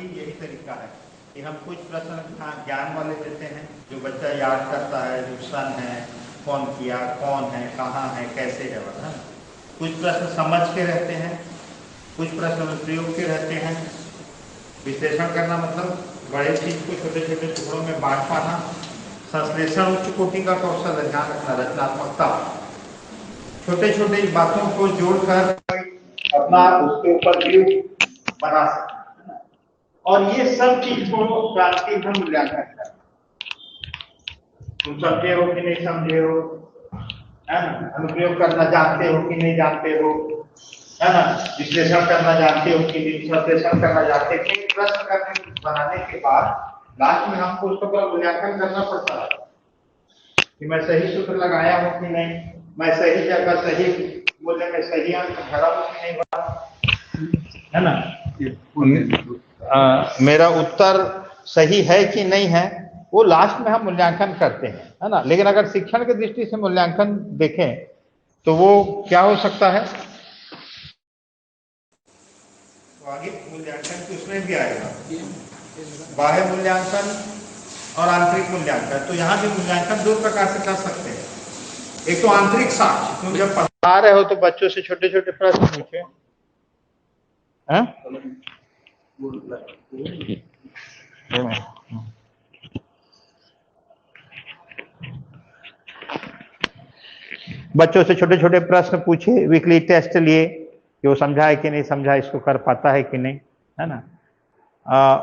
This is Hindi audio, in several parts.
भी यही तरीका है कि हम कुछ प्रश्न ज्ञान वाले देते हैं, जो बच्चा याद करता है, जो सन है, कौन किया, कौन है, कहाँ है, कैसे है, वह कुछ प्रश्न समझ के रहते हैं, कुछ प्रश्न प्रयोग के रहते हैं। विश्लेषण करना मतलब बड़े चीज को छोटे छोटे टुकड़ों में बांट पाना। संश्लेषण उच्च कोटि का कौशल है, ध्यान रखना, रचनात्मकता, छोटे छोटे बातों को जोड़कर अपना उसके ऊपर व्यू बना सकते। और ये सब चीज को क्रांति हम मूल्यांकन करते, तुम समझे हो कि नहीं समझे हो, है ना, अनुप्रयोग करना जानते हो कि नहीं जानते हो, है ना, विश्लेषण करना जानते हो कि नहीं, संश्लेषण करना जानते हो कि। प्रश्न करने बनाने के बाद लास्ट में हमको उसका मूल्यांकन करना पड़ता है कि मैं सही सूत्र लगाया हूं कि नहीं, मैं सही जगह सही मूल्य में सही अंक भरा हूं कि नहीं भरा, है ना, मेरा उत्तर सही है कि नहीं है, वो लास्ट में हम मूल्यांकन करते हैं, है ना। लेकिन अगर शिक्षण की दृष्टि से मूल्यांकन देखें तो वो क्या हो सकता है, तो आगे मूल्यांकन तो उसमें भी आएगा, बाह्य मूल्यांकन और आंतरिक मूल्यांकन। तो यहाँ भी मूल्यांकन दो प्रकार से कर सकते हैं। एक तो आंतरिक साक्ष्य, तुम जब पढ़ा रहे हो तो बच्चों से छोटे छोटे प्रश्न पूछे, बच्चों से छोटे छोटे प्रश्न पूछे, वीकली टेस्ट लिए कि वो समझा है कि नहीं समझा, इसको कर पाता है कि नहीं, है ना।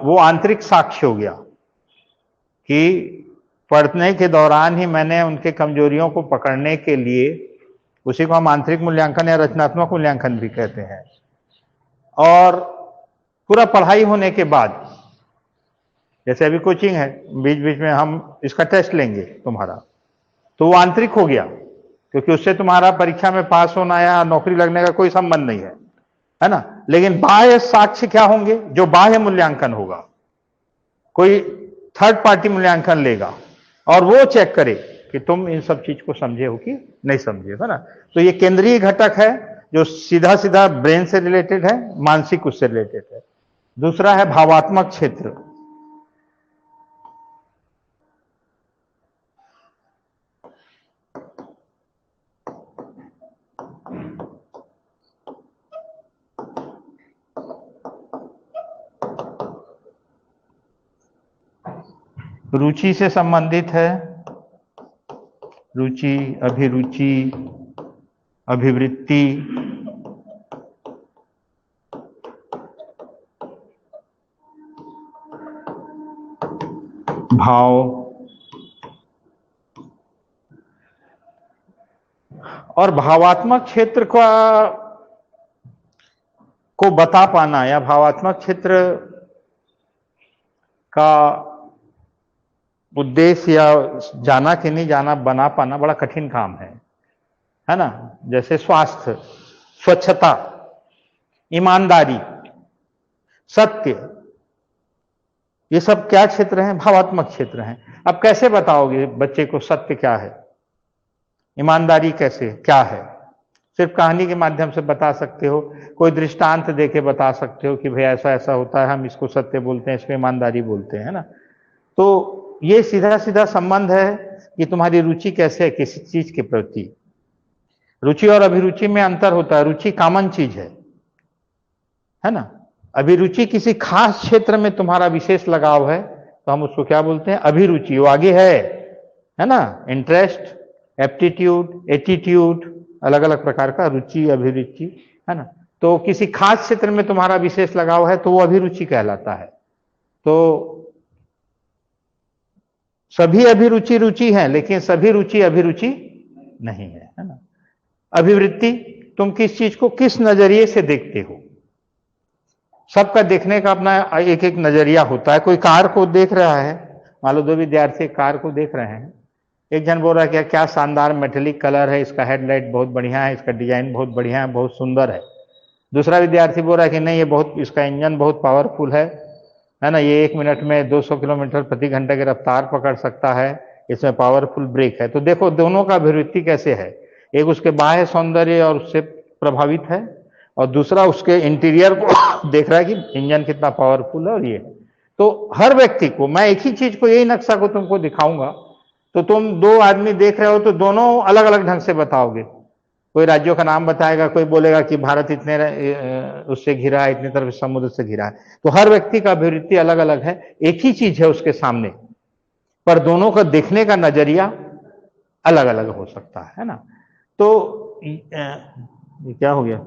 वो आंतरिक साक्ष्य हो गया कि पढ़ने के दौरान ही मैंने उनके कमजोरियों को पकड़ने के लिए, उसी को हम आंतरिक मूल्यांकन या रचनात्मक मूल्यांकन भी कहते हैं। और पूरा पढ़ाई होने के बाद, जैसे अभी कोचिंग है, बीच बीच में हम इसका टेस्ट लेंगे तुम्हारा, तो वो आंतरिक हो गया, क्योंकि उससे तुम्हारा परीक्षा में पास होना या नौकरी लगने का कोई संबंध नहीं है ना। लेकिन बाह्य साक्ष्य क्या होंगे, जो बाह्य मूल्यांकन होगा, कोई थर्ड पार्टी मूल्यांकन लेगा और वो चेक करे कि तुम इन सब चीज को समझे हो कि नहीं समझे, है ना। तो ये केंद्रीय घटक है जो सीधा सीधा ब्रेन से रिलेटेड है, मानसिक उससे रिलेटेड है। दूसरा है भावात्मक क्षेत्र। रुचि से संबंधित है, रुचि, अभिरुचि, अभिवृत्ति, भाव। और भावात्मक क्षेत्र को बता पाना या भावात्मक क्षेत्र का उद्देश्य या जाना कि नहीं जाना बना पाना बड़ा कठिन काम है ना। जैसे स्वास्थ्य, स्वच्छता, ईमानदारी, सत्य, ये सब क्या क्षेत्र हैं, भावात्मक क्षेत्र हैं। अब कैसे बताओगे बच्चे को सत्य क्या है, ईमानदारी कैसे क्या है, सिर्फ कहानी के माध्यम से बता सकते हो, कोई दृष्टांत देके बता सकते हो कि भाई ऐसा ऐसा होता है, हम इसको सत्य बोलते हैं, इसको ईमानदारी बोलते हैं ना। तो ये सीधा सीधा संबंध है कि तुम्हारी रुचि कैसे है किसी चीज के प्रति। रुचि और अभिरुचि में अंतर होता है, रुचि कॉमन चीज है ना। अभिरुचि किसी खास क्षेत्र में तुम्हारा विशेष लगाव है तो हम उसको क्या बोलते हैं, अभिरुचि, वो आगे है ना। इंटरेस्ट, एप्टीट्यूड, एटीट्यूड, अलग अलग प्रकार का रुचि अभिरुचि, है ना। तो किसी खास क्षेत्र में तुम्हारा विशेष लगाव है तो वो अभिरुचि कहलाता है। तो सभी अभिरुचि रुचि है, लेकिन सभी रुचि अभिरुचि नहीं है ना। अभिवृत्ति, तुम किस चीज को किस नजरिए से देखते हो, सबका देखने का अपना एक एक नजरिया होता है। कोई कार को देख रहा है, मान लो दो विद्यार्थी कार को देख रहे हैं, एक जन बोल रहा है क्या शानदार मेटेलिक कलर है, इसका हेडलाइट बहुत बढ़िया है, इसका डिजाइन बहुत बढ़िया है, बहुत सुंदर है। दूसरा विद्यार्थी बोल रहा है कि नहीं, ये बहुत, इसका इंजन बहुत पावरफुल है ना, ये 1 मिनट में 200 किलोमीटर प्रति घंटे की रफ्तार पकड़ सकता है, इसमें पावरफुल ब्रेक है। तो देखो दोनों का अभिवृत्ति कैसे है, एक उसके बाह्य सौंदर्य और उससे प्रभावित है, और दूसरा उसके इंटीरियर को देख रहा है कि इंजन कितना पावरफुल है। और ये तो हर व्यक्ति को मैं एक ही चीज को, यही नक्शा को तुमको दिखाऊंगा, तो तुम दो आदमी देख रहे हो तो दोनों अलग अलग ढंग से बताओगे। कोई राज्यों का नाम बताएगा, कोई बोलेगा कि भारत इतने उससे घिरा है, इतनी तरफ समुद्र से घिरा है। तो हर व्यक्ति का अभिवृत्ति अलग अलग है, एक ही चीज है उसके सामने, पर दोनों का देखने का नजरिया अलग अलग हो सकता है ना। तो ये क्या हो गया?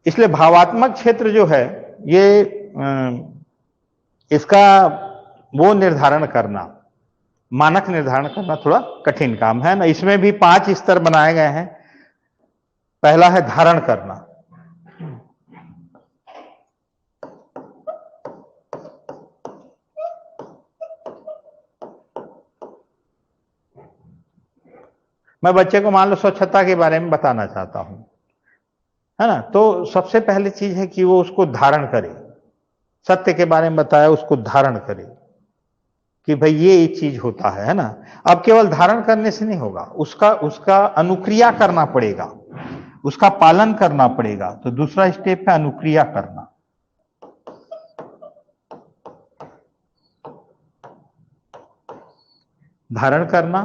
इसलिए भावात्मक क्षेत्र जो है ये इसका वो निर्धारण करना, मानक निर्धारण करना थोड़ा कठिन काम है ना। इसमें भी 5 स्तर बनाए गए हैं। पहला है धारण करना। मैं बच्चे को मान लो स्वच्छता के बारे में बताना चाहता हूं, है ना। तो सबसे पहली चीज है कि वो उसको धारण करे। सत्य के बारे में बताया, उसको धारण करे कि भाई ये एक चीज होता है ना। अब केवल धारण करने से नहीं होगा, उसका अनुक्रिया करना पड़ेगा, उसका पालन करना पड़ेगा। तो दूसरा स्टेप है अनुक्रिया करना। धारण करना,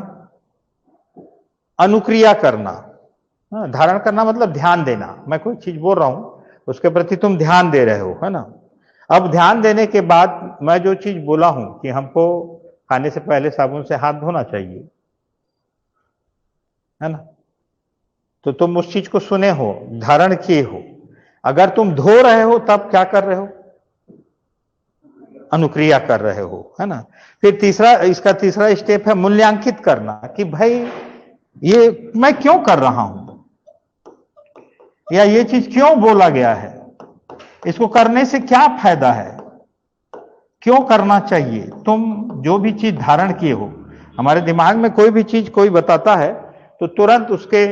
अनुक्रिया करना। धारण करना मतलब ध्यान देना। मैं कोई चीज बोल रहा हूं, उसके प्रति तुम ध्यान दे रहे हो, है ना। अब ध्यान देने के बाद मैं जो चीज बोला हूं कि हमको खाने से पहले साबुन से हाथ धोना चाहिए, है ना, तो तुम उस चीज को सुने हो, धारण किए हो। अगर तुम धो रहे हो तब क्या कर रहे हो? अनुक्रिया कर रहे हो, है ना। फिर इसका तीसरा स्टेप है मूल्यांकित करना कि भाई ये मैं क्यों कर रहा हूं, या ये चीज क्यों बोला गया है, इसको करने से क्या फायदा है, क्यों करना चाहिए। तुम जो भी चीज धारण किए हो, हमारे दिमाग में कोई भी चीज कोई बताता है तो तुरंत उसके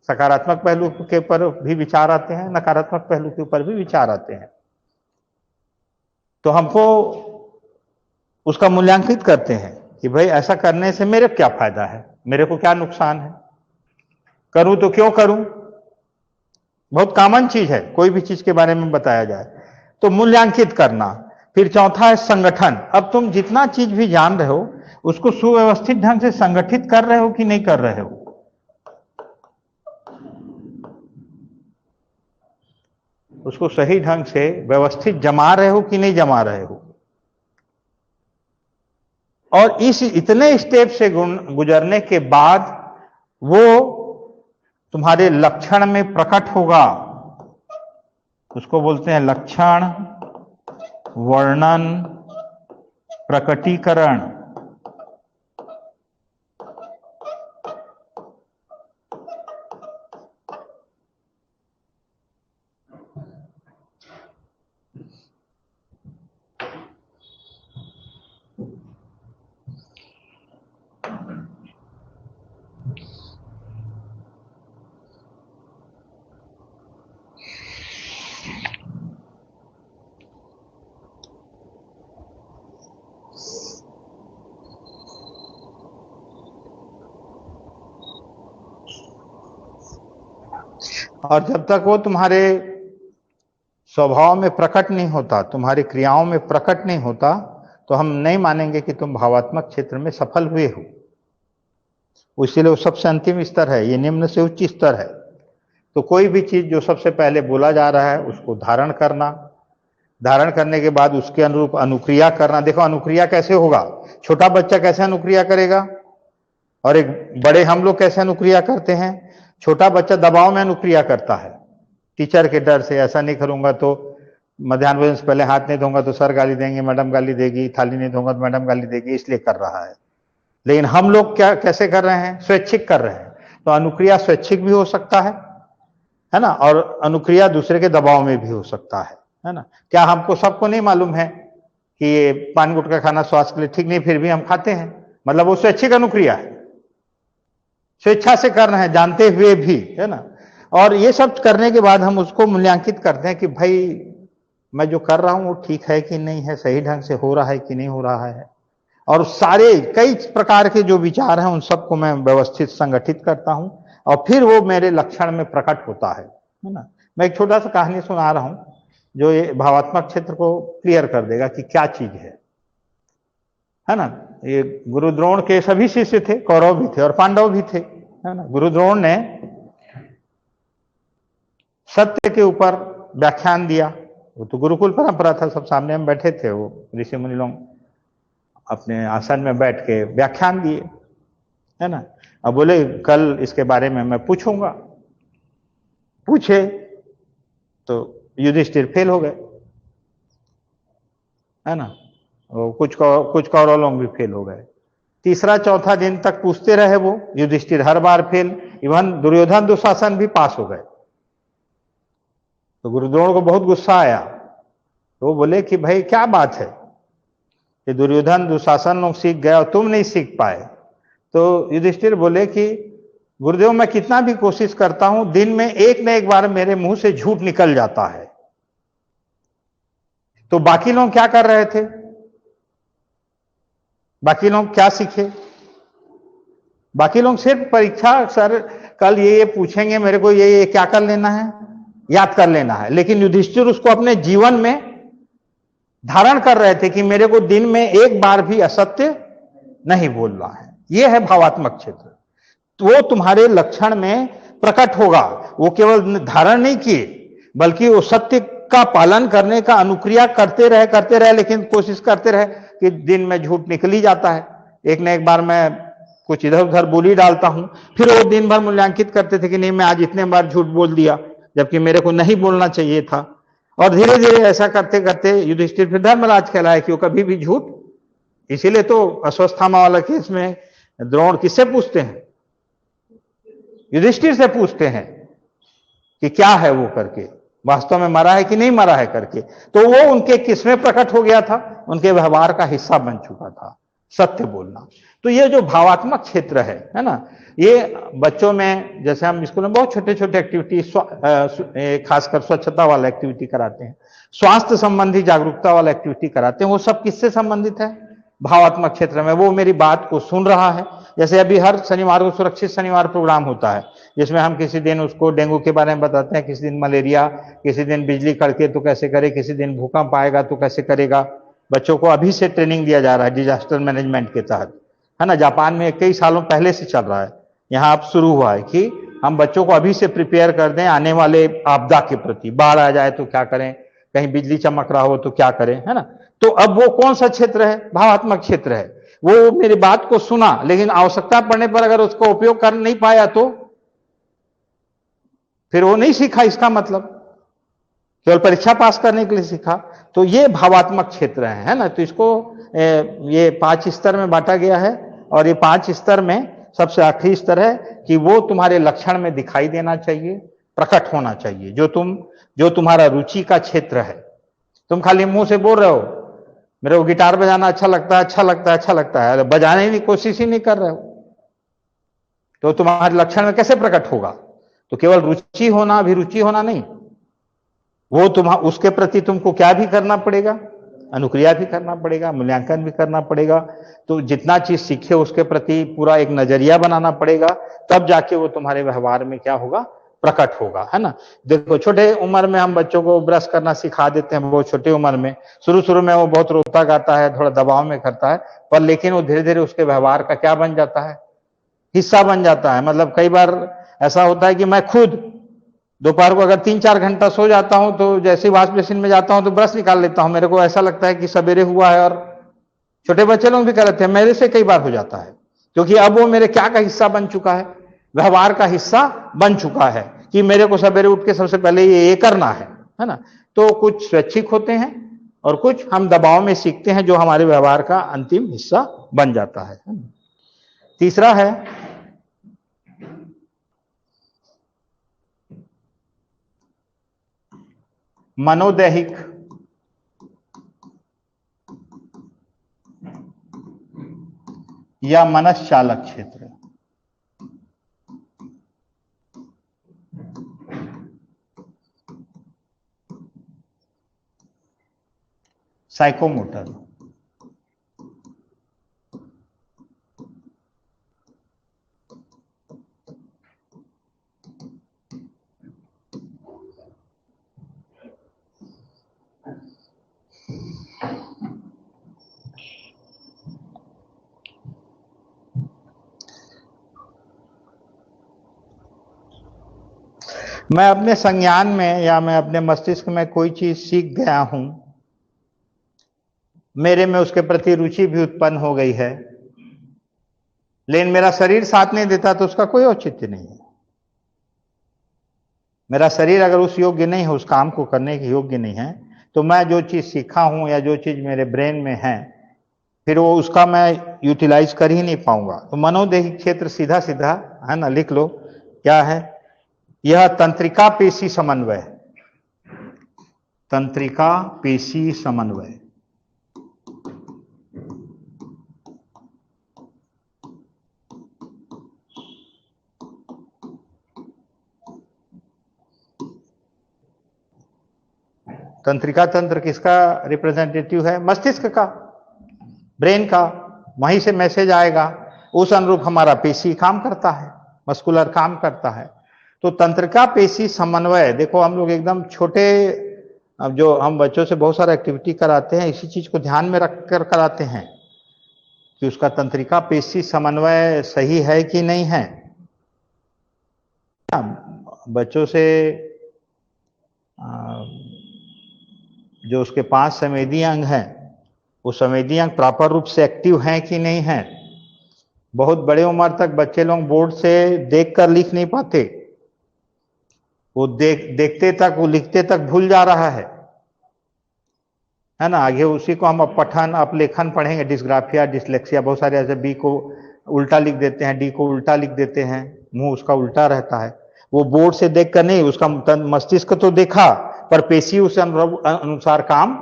सकारात्मक पहलू के ऊपर भी विचार आते हैं, नकारात्मक पहलू के ऊपर भी विचार आते हैं। तो हमको उसका मूल्यांकित करते हैं कि भाई ऐसा करने से मेरे क्या फायदा है, मेरे को क्या नुकसान है, करूं तो क्यों करूं। बहुत कॉमन चीज है, कोई भी चीज के बारे में बताया जाए तो मूल्यांकित करना। फिर चौथा है संगठन। अब तुम जितना चीज भी जान रहे हो उसको सुव्यवस्थित ढंग से संगठित कर रहे हो कि नहीं कर रहे हो। उसको सही ढंग से व्यवस्थित जमा रहे हो कि नहीं जमा रहे हो। और इस इतने स्टेप से गुजरने के बाद वो तुम्हारे लक्षण में प्रकट होगा। उसको बोलते हैं लक्षण, वर्णन, प्रकटीकरण। और जब तक वो तुम्हारे स्वभाव में प्रकट नहीं होता, तुम्हारी क्रियाओं में प्रकट नहीं होता, तो हम नहीं मानेंगे कि तुम भावात्मक क्षेत्र में सफल हुए हो। इसीलिए वो सबसे अंतिम स्तर है, ये निम्न से उच्च स्तर है। तो कोई भी चीज जो सबसे पहले बोला जा रहा है उसको धारण करना, धारण करने के बाद उसके अनुरूप अनुक्रिया करना। देखो अनुक्रिया कैसे होगा, छोटा बच्चा कैसे अनुक्रिया करेगा और एक बड़े हम लोग कैसे अनुक्रिया करते हैं। छोटा बच्चा दबाव में अनुक्रिया करता है, टीचर के डर से, ऐसा नहीं करूंगा तो मध्याह्न भोजन से पहले हाथ नहीं धोऊंगा तो सर गाली देंगे, मैडम गाली देगी, थाली नहीं धोऊंगा तो मैडम गाली देगी, इसलिए कर रहा है। लेकिन हम लोग क्या कैसे कर रहे हैं, स्वैच्छिक कर रहे हैं। तो अनुक्रिया स्वैच्छिक भी हो सकता है ना, और अनुक्रिया दूसरे के दबाव में भी हो सकता है ना। क्या हमको सबको नहीं मालूम है कि ये पान गुटखा खाना स्वास्थ्य के लिए ठीक नहीं, फिर भी हम खाते हैं, मतलब वो स्वैच्छिक अनुक्रिया है, स्वेच्छा से कर रहे हैं जानते हुए भी, है ना। और ये सब करने के बाद हम उसको मूल्यांकित करते हैं कि भाई मैं जो कर रहा हूं वो ठीक है कि नहीं है, सही ढंग से हो रहा है कि नहीं हो रहा है। और सारे कई प्रकार के जो विचार हैं उन सबको मैं व्यवस्थित संगठित करता हूं और फिर वो मेरे लक्षण में प्रकट होता है ना। मैं एक छोटा सा कहानी सुना रहा हूं जो ये भावात्मक क्षेत्र को क्लियर कर देगा कि क्या चीज है ना। ये गुरु द्रोण के सभी शिष्य थे, कौरव भी थे और पांडव भी थे, है ना। गुरु द्रोण ने सत्य के ऊपर व्याख्यान दिया। वो तो गुरुकुल परंपरा था, सब सामने में बैठे थे, वो ऋषि मुनि लोग अपने आसन में बैठ के व्याख्यान दिए, है ना। अब बोले कल इसके बारे में मैं पूछूंगा। पूछे तो युधिष्ठिर फेल हो गए, है ना। वो कुछ कौरव लोग भी फेल हो गए। तीसरा चौथा दिन तक पूछते रहे वो, युधिष्ठिर हर बार फेल। इवन दुर्योधन दुशासन भी पास हो गए। तो गुरुद्रोण को बहुत गुस्सा आया। तो वो बोले कि भाई क्या बात है कि दुर्योधन दुशासन लोग सीख गए और तुम नहीं सीख पाए। तो युधिष्ठिर बोले कि गुरुदेव मैं कितना भी कोशिश करता हूं, दिन में एक न एक बार मेरे मुंह से झूठ निकल जाता है। तो बाकी लोग क्या कर रहे थे, बाकी लोग क्या सीखे? बाकी लोग सिर्फ परीक्षा, सर कल ये पूछेंगे मेरे को, ये क्या कर लेना है, याद कर लेना है। लेकिन युधिष्ठिर उसको अपने जीवन में धारण कर रहे थे कि मेरे को दिन में एक बार भी असत्य नहीं बोलना है। यह है भावात्मक क्षेत्र। तो वो तुम्हारे लक्षण में प्रकट होगा। वो केवल धारण नहीं किए बल्कि वो सत्य का पालन करने का अनुक्रिया करते रहे, लेकिन कोशिश करते रहे कि दिन में झूठ निकल ही जाता है। एक न एक बार मैं कुछ इधर उधर बोली डालता हूं, फिर वो दिन भर मूल्यांकित करते थे कि नहीं मैं आज इतने बार झूठ बोल दिया जबकि मेरे को नहीं बोलना चाहिए था। और धीरे धीरे ऐसा करते करते युधिष्ठिर फिर धर्मराज कहलाए कि वो कभी भी झूठ। इसीलिए तो अश्वत्थामा वाला केस में द्रोण किससे पूछते हैं? युधिष्ठिर से पूछते हैं कि क्या है वो करके, वास्तव में मरा है कि नहीं मरा है करके। तो वो उनके किसमें प्रकट हो गया था? उनके व्यवहार का हिस्सा बन चुका था सत्य बोलना। तो ये जो भावात्मक क्षेत्र है ना, ये बच्चों में, जैसे हम स्कूल में बहुत छोटे छोटे एक्टिविटी, खासकर स्वच्छता वाला एक्टिविटी कराते हैं, स्वास्थ्य संबंधी जागरूकता वाला एक्टिविटी कराते हैं, वो सब किससे संबंधित है? भावात्मक क्षेत्र में। वो मेरी बात को सुन रहा है। जैसे अभी हर शनिवार को सुरक्षित शनिवार प्रोग्राम होता है, जिसमें हम किसी दिन उसको डेंगू के बारे में बताते हैं, किसी दिन मलेरिया, किसी दिन बिजली कड़के तो कैसे करे, किसी दिन भूकंप आएगा तो कैसे करेगा। बच्चों को अभी से ट्रेनिंग दिया जा रहा है डिजास्टर मैनेजमेंट के तहत, है ना। जापान में कई सालों पहले से चल रहा है, यहाँ अब शुरू हुआ है कि हम बच्चों को अभी से प्रिपेयर कर दें आने वाले आपदा के प्रति। बाढ़ आ जाए तो क्या करें, कहीं बिजली चमक रहा हो तो क्या करें, है ना। तो अब वो कौन सा क्षेत्र है? भावात्मक क्षेत्र है। वो मेरी बात को सुना, लेकिन आवश्यकता पड़ने पर अगर उसका उपयोग कर नहीं पाया तो फिर वो नहीं सीखा, इसका मतलब केवल परीक्षा पास करने के लिए सीखा। तो ये भावात्मक क्षेत्र है ना। तो इसको ये 5 स्तर में बांटा गया है और ये 5 स्तर में सबसे आखिरी स्तर है कि वो तुम्हारे लक्षण में दिखाई देना चाहिए, प्रकट होना चाहिए। जो तुम्हारा रुचि का क्षेत्र है। तुम खाली मुंह से बोल रहे हो मेरे को गिटार बजाना अच्छा लगता है, अच्छा लगता है, अच्छा लगता है, बजाने की कोशिश ही नहीं कर रहे हो, तो तुम्हारे लक्षण में कैसे प्रकट होगा? तो केवल रुचि होना, अभिरुचि होना नहीं, वो उसके प्रति तुमको क्या भी करना पड़ेगा, अनुक्रिया भी करना पड़ेगा, मूल्यांकन भी करना पड़ेगा। तो जितना चीज सीखे उसके प्रति पूरा एक नजरिया बनाना पड़ेगा, तब जाके वो तुम्हारे व्यवहार में क्या होगा, प्रकट होगा, है ना। देखो छोटे उम्र में हम बच्चों को ब्रश करना सिखा देते हैं, बहुत छोटे उम्र में। शुरू शुरू में वो बहुत रोता गाता है, थोड़ा दबाव में करता है, पर लेकिन वो धीरे धीरे उसके व्यवहार का क्या बन जाता है, हिस्सा बन जाता है। मतलब कई बार ऐसा होता है कि मैं खुद दोपहर को अगर 3-4 घंटा सो जाता हूं तो जैसे ही वॉश बेसिन में जाता हूं तो ब्रश निकाल लेता हूं, मेरे को ऐसा लगता है कि सवेरे हुआ है। और छोटे बच्चे लोग भी कर लेते हैं, मेरे से कई बार हो जाता है, क्योंकि अब वो मेरे क्या का हिस्सा बन चुका है, व्यवहार का हिस्सा बन चुका है कि मेरे को सवेरे उठ के सबसे पहले ये करना है ना। तो कुछ स्वैच्छिक होते हैं और कुछ हम दबाव में सीखते हैं, जो हमारे व्यवहार का अंतिम हिस्सा बन जाता है। तीसरा है मनोदैहिक या मनश्चालक क्षेत्र। साइकोमोटर। मैं अपने संज्ञान में या मैं अपने मस्तिष्क में कोई चीज सीख गया हूं, मेरे में उसके प्रति रुचि भी उत्पन्न हो गई है, लेकिन मेरा शरीर साथ नहीं देता तो उसका कोई औचित्य नहीं है। मेरा शरीर अगर उस योग्य नहीं है, उस काम को करने के योग्य नहीं है, तो मैं जो चीज सीखा हूं या जो चीज मेरे ब्रेन में है, फिर वो उसका मैं यूटिलाइज कर ही नहीं पाऊंगा। तो मनोदैहिक क्षेत्र सीधा सीधा है ना, लिख लो क्या है, यह तंत्रिका पेशी समन्वय, तंत्रिका पेशी समन्वय। तंत्रिका तंत्र किसका रिप्रेजेंटेटिव है? मस्तिष्क का, ब्रेन का। वहीं से मैसेज आएगा, उस अनुरूप हमारा पेशी काम करता है, मस्कुलर काम करता है। तो तंत्रिका पेशी समन्वय, देखो हम लोग एकदम छोटे, अब जो हम बच्चों से बहुत सारा एक्टिविटी कराते हैं, इसी चीज को ध्यान में रखकर कराते हैं कि उसका तंत्रिका पेशी समन्वय सही है कि नहीं है। बच्चों से जो उसके 5 संवेदी अंग हैं, वो संवेदी अंग प्रॉपर रूप से एक्टिव हैं कि नहीं है। बहुत बड़े उम्र तक बच्चे लोग बोर्ड से देखकर लिख नहीं पाते, वो देखते तक, वो लिखते तक भूल जा रहा है ना। आगे उसी को हम पठन अपलेखन पढ़ेंगे, डिस्ग्राफिया, डिसलेक्सिया, बहुत सारे ऐसे, बी को उल्टा लिख देते हैं, डी को उल्टा लिख देते हैं, मुंह उसका उल्टा रहता है। वो बोर्ड से देखकर नहीं, उसका मस्तिष्क तो देखा पर पेशी उस अनुसार काम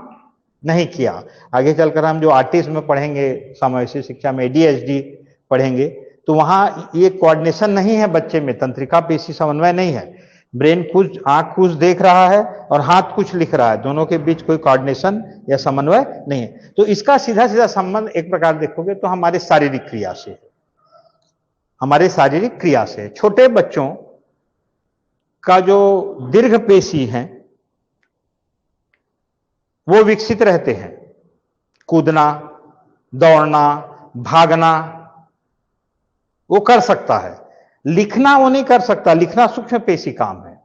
नहीं किया। आगे चलकर हम जो आर्टिस्ट में पढ़ेंगे, समावेशी शिक्षा में ADHD पढ़ेंगे, तो वहां ये कोऑर्डिनेशन नहीं है बच्चे में, तंत्रिका पेशी समन्वय नहीं है। ब्रेन कुछ, आंख कुछ देख रहा है और हाथ कुछ लिख रहा है, दोनों के बीच कोई कोऑर्डिनेशन या समन्वय नहीं है। तो इसका सीधा सीधा संबंध एक प्रकार देखोगे तो हमारे शारीरिक क्रिया से, हमारे शारीरिक क्रिया से। छोटे बच्चों का जो दीर्घ पेशी है वो विकसित रहते हैं, कूदना, दौड़ना, भागना वो कर सकता है, लिखना वो नहीं कर सकता। लिखना सूक्ष्म पेशी काम है,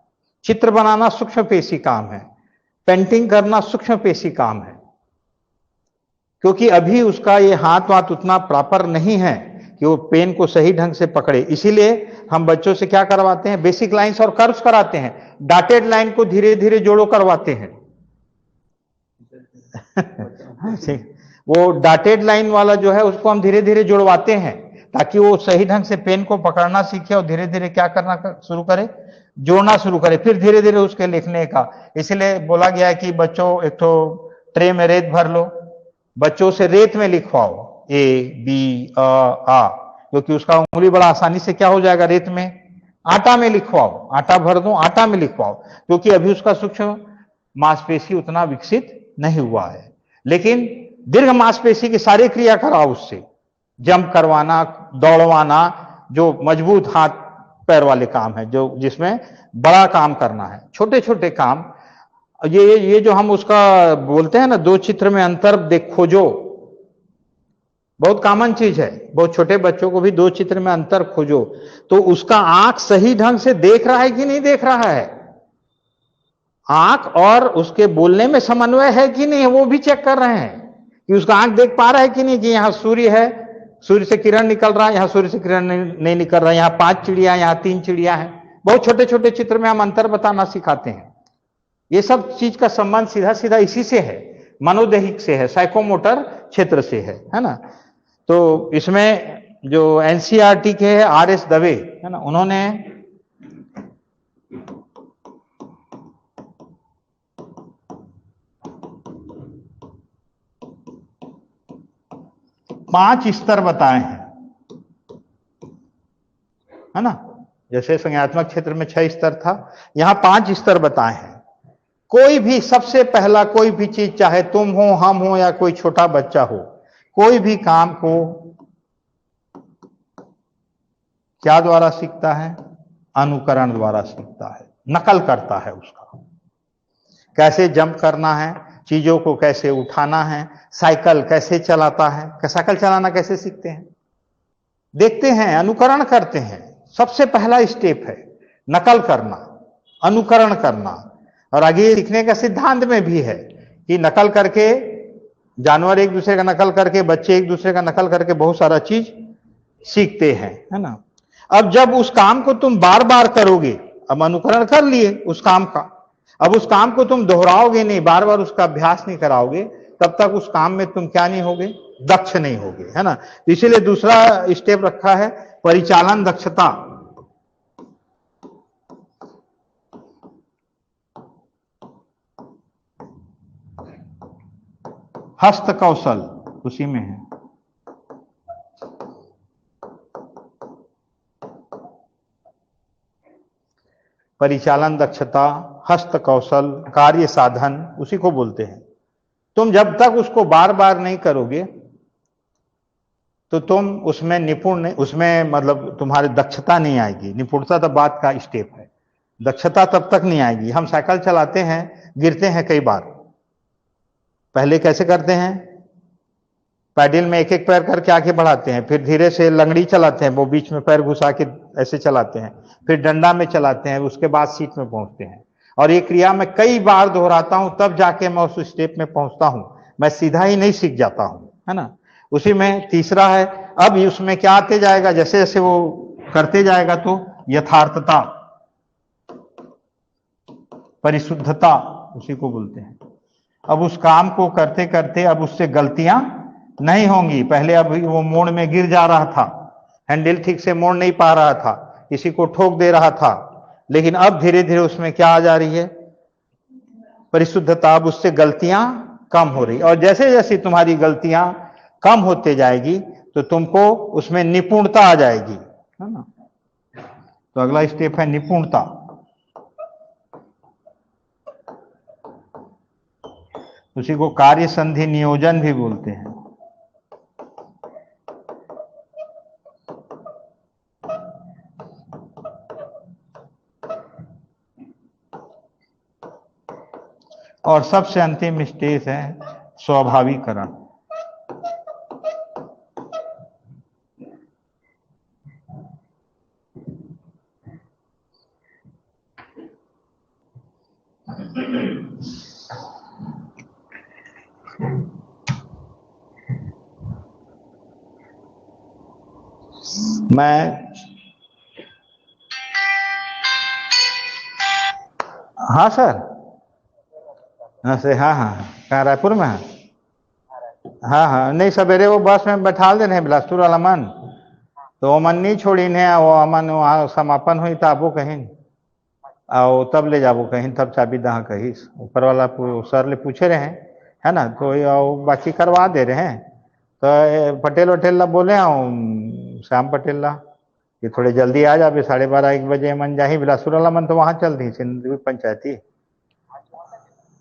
चित्र बनाना सूक्ष्म पेशी काम है, पेंटिंग करना सूक्ष्म पेशी काम है, क्योंकि अभी उसका ये हाथ वाथ उतना प्रॉपर नहीं है कि वो पेन को सही ढंग से पकड़े। इसीलिए हम बच्चों से क्या करवाते हैं, बेसिक लाइंस और कर्व्स कराते हैं, डॉटेड लाइन को धीरे धीरे जोड़ो करवाते हैं। वो डॉटेड लाइन वाला जो है उसको हम धीरे धीरे जुड़वाते हैं ताकि वो सही ढंग से पेन को पकड़ना सीखे और धीरे धीरे क्या करना शुरू करे, जोड़ना शुरू करे, फिर धीरे धीरे उसके लिखने का। इसलिए बोला गया है कि बच्चों एक तो ट्रे में रेत भर लो, बच्चों से रेत में लिखवाओ A B A, क्योंकि उसका उंगली बड़ा आसानी से क्या हो जाएगा, रेत में। आटा में लिखवाओ, आटा भर दो, आटा में लिखवाओ, क्योंकि अभी उसका सूक्ष्म मांसपेशी उतना विकसित नहीं हुआ है। लेकिन दीर्घ मांसपेशी की सारी क्रिया कराओ उससे, जंप करवाना, दौड़वाना, जो मजबूत हाथ पैर वाले काम है, जो जिसमें बड़ा काम करना है, छोटे छोटे काम। ये जो हम उसका बोलते हैं ना, 2 चित्र में अंतर देख खोजो, बहुत कॉमन चीज है। बहुत छोटे बच्चों को भी 2 चित्र में अंतर खोजो, तो उसका आंख सही ढंग से देख रहा है कि नहीं देख रहा है, आंख और उसके बोलने में समन्वय है कि नहीं, वो भी चेक कर रहे हैं कि उसका आंख देख पा रहा है कि नहीं, कि यहां सूर्य है, सूर्य से किरण निकल रहा है, यहां सूर्य से किरण नहीं निकल रहा है, यहां 5 चिड़िया, यहां 3 चिड़िया है। बहुत छोटे छोटे चित्र में हम अंतर बताना सिखाते हैं। ये सब चीज का संबंध सीधा सीधा इसी से है, मनोदैहिक से है, साइकोमोटर क्षेत्र से है ना। तो इसमें जो NCERT के है RS दवे है ना, उन्होंने पांच स्तर बताए हैं, है ना। जैसे संज्ञानात्मक क्षेत्र में 6 स्तर था, यहां 5 स्तर बताए हैं। कोई भी, सबसे पहला कोई भी चीज, चाहे तुम हो, हम हो या कोई छोटा बच्चा हो, कोई भी काम को क्या द्वारा सीखता है, अनुकरण द्वारा सीखता है, नकल करता है उसका। कैसे जंप करना है, चीजों को कैसे उठाना है, साइकिल कैसे चलाता है, साइकिल चलाना कैसे सीखते हैं, देखते हैं, अनुकरण करते हैं। सबसे पहला स्टेप है नकल करना, अनुकरण करना। और आगे सीखने का सिद्धांत में भी है कि नकल करके, जानवर एक दूसरे का नकल करके, बच्चे एक दूसरे का नकल करके बहुत सारा चीज सीखते हैं, है ना। अब जब उस काम को तुम बार बार करोगे, अब अनुकरण कर लिए उस काम का, अब उस काम को तुम दोहराओगे नहीं, बार बार उसका अभ्यास नहीं कराओगे, तब तक उस काम में तुम क्या नहीं होगे, दक्ष नहीं होगे, है ना। इसीलिए दूसरा स्टेप रखा है परिचालन दक्षता। हस्त कौशल उसी में है। परिचालन दक्षता, हस्त कौशल, कार्य साधन उसी को बोलते हैं। तुम जब तक उसको बार बार नहीं करोगे तो तुम उसमें निपुण नहीं, उसमें मतलब तुम्हारी दक्षता नहीं आएगी। निपुणता तो बात का स्टेप है, दक्षता तब तक नहीं आएगी। हम साइकिल चलाते हैं, गिरते हैं कई बार। पहले कैसे करते हैं, पैडल में एक एक पैर करके आगे बढ़ाते हैं, फिर धीरे से लंगड़ी चलाते हैं, वो बीच में पैर घुसा के ऐसे चलाते हैं, फिर डंडा में चलाते हैं, उसके बाद सीट में पहुंचते हैं। और ये क्रिया मैं कई बार दोहराता हूं, तब जाके मैं उस स्टेप में पहुंचता हूं। मैं सीधा ही नहीं सीख जाता हूं, है ना। उसी में तीसरा है, अब उसमें क्या आते जाएगा, जैसे जैसे वो करते जाएगा तो यथार्थता, परिशुद्धता उसी को बोलते हैं। अब उस काम को करते करते अब उससे गलतियां नहीं होंगी। पहले अब वो मोड़ में गिर जा रहा था, हैंडल ठीक से मोड़ नहीं पा रहा था, किसी को ठोक दे रहा था, लेकिन अब धीरे धीरे उसमें क्या आ जा रही है, परिशुद्धता। अब उससे गलतियां कम हो रही, और जैसे जैसे तुम्हारी गलतियां कम होते जाएगी तो तुमको उसमें निपुणता आ जाएगी, है ना। तो अगला स्टेप है निपुणता। उसी को कार्य संधि नियोजन भी बोलते हैं। और सबसे अंतिम स्टेज है स्वाभाविकरण। मैं हाँ सर, हाँ हाँ, कहाँ रायपुर में है? हाँ हाँ, नहीं सवेरे वो बस में बैठा दे रहे हैं बिलासपुर वाला मन, तो अमन नहीं छोड़ी ने, वो अमन वहाँ समापन हुई ताबो कहीं आओ तब ले जाबो कहीं, तब चाबी दहा कहीं ऊपर वाला सर ले पूछे रहे हैं, है ना। तो बाकी करवा दे रहे हैं। तो पटेल वटेल ला बोले श्याम पटेल ला कि थोड़े जल्दी आ जाबे, 12:30-1 बजे मन जाही बिलासपुर वाला मन, तो वहां चल दी सिंधु पंचायती।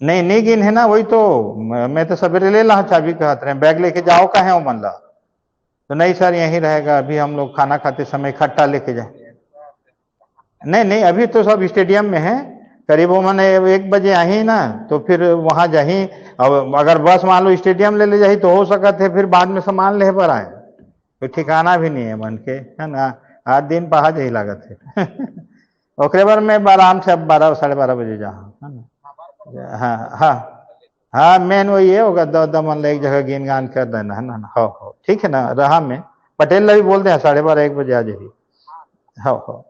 नहीं नहीं गिन है ना, वही तो मैं तो सवेरे ले ला चाबी कहते रहे, बैग लेके जाओ का है वो मन ला, तो नहीं सर यहीं रहेगा, अभी हम लोग खाना खाते समय इकट्ठा लेके जाए। नहीं नहीं, अभी तो सब स्टेडियम में है, करीब वो मैंने 1 बजे आई ना, तो फिर वहां जाही। अब अगर बस मान लो स्टेडियम ले जाही तो हो सकता है फिर बाद में सामान ले पर आए, तो ठिकाना भी नहीं है मन के, है ना। आज दिन पहा यही लागत है ओकरे बार में आराम से अब 12-12:30 बजे जा, है ना। हाँ हाँ हाँ, मेन वही है होगा, दमन एक जगह गिन गान कर देना, है ना। हो ठीक है ना, रहा में पटेल ला भी बोलते हैं 12:30-1 बजे आ जाइए। हो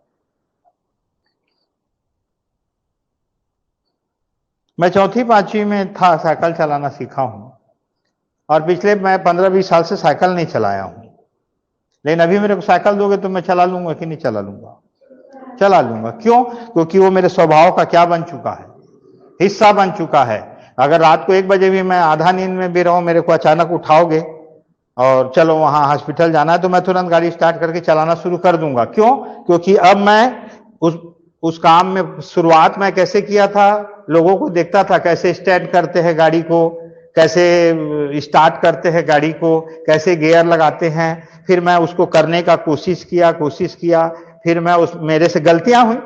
मैं 4वीं-5वीं में था, साइकिल चलाना सीखा हूं, और पिछले मैं 15-20 साल से साइकिल नहीं चलाया हूं। लेकिन अभी मेरे को साइकिल दोगे तो मैं चला लूंगा कि नहीं चला लूंगा? चला लूंगा। क्यों? क्योंकि वो मेरे स्वभाव का क्या बन चुका है, हिस्सा बन चुका है। अगर रात को 1 बजे भी मैं आधा नींद में भी रहूं, मेरे को अचानक उठाओगे और चलो वहां हॉस्पिटल जाना है, तो मैं तुरंत गाड़ी स्टार्ट करके चलाना शुरू कर दूंगा। क्यों? क्योंकि अब मैं उस काम में शुरुआत में कैसे किया था, लोगों को देखता था कैसे स्टैंड करते हैं गाड़ी को, कैसे स्टार्ट करते हैं गाड़ी को, कैसे गियर लगाते हैं, फिर मैं उसको करने का कोशिश किया, फिर मैं मेरे से गलतियां हुई,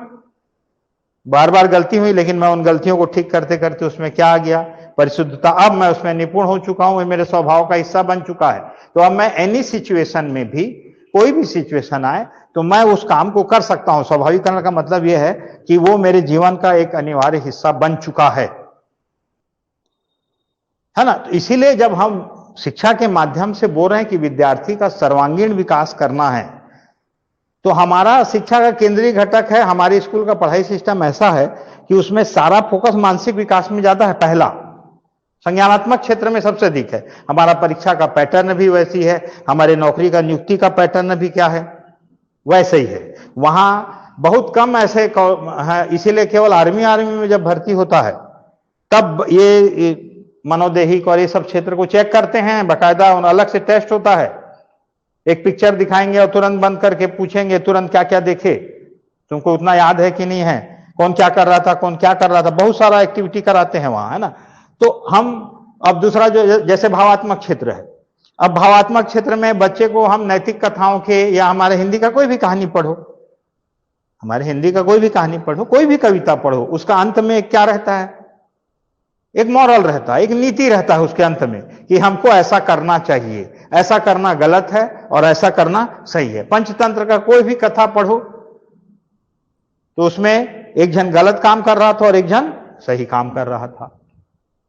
बार बार गलती हुई, लेकिन मैं उन गलतियों को ठीक करते करते उसमें क्या आ गया, परिशुद्धता। अब मैं उसमें निपुण हो चुका हूं, मेरे स्वभाव का हिस्सा बन चुका है। तो अब मैं एनी सिचुएशन में भी, कोई भी सिचुएशन आए तो मैं उस काम को कर सकता हूं। स्वाभाविकरण का मतलब यह है कि वो मेरे जीवन का एक अनिवार्य हिस्सा बन चुका है ना। तो इसीलिए जब हम शिक्षा के माध्यम से बोल रहे हैं कि विद्यार्थी का सर्वांगीण विकास करना है, तो हमारा शिक्षा का केंद्रीय घटक है, हमारे स्कूल का पढ़ाई सिस्टम ऐसा है कि उसमें सारा फोकस मानसिक विकास में ज्यादा है। पहला, संज्ञानात्मक क्षेत्र में सबसे अधिक है। हमारा परीक्षा का पैटर्न भी वैसी है, हमारे नौकरी का नियुक्ति का पैटर्न भी क्या है, वैसे ही है। वहां बहुत कम ऐसे है, इसीलिए केवल आर्मी में जब भर्ती होता है तब ये मनोदैहिक और ये सब क्षेत्र को चेक करते हैं, बाकायदा अलग से टेस्ट होता है। एक पिक्चर दिखाएंगे और तुरंत बंद करके पूछेंगे तुरंत क्या क्या देखे, तुमको उतना याद है कि नहीं है, कौन क्या कर रहा था, कौन क्या कर रहा था, बहुत सारा एक्टिविटी कराते हैं वहां, है ना। तो हम अब दूसरा जो जैसे भावात्मक क्षेत्र है, अब भावात्मक क्षेत्र में बच्चे को हम नैतिक कथाओं के या हमारे हिंदी का कोई भी कहानी पढ़ो, हमारे हिंदी का कोई भी कहानी पढ़ो, कोई भी कविता पढ़ो, उसका अंत में क्या रहता है, एक मॉरल रहता है, एक नीति रहता है उसके अंत में कि हमको ऐसा करना चाहिए, ऐसा करना गलत है और ऐसा करना सही है। पंचतंत्र का कोई भी कथा पढ़ो तो उसमें एक जन गलत काम कर रहा था और एक जन सही काम कर रहा था।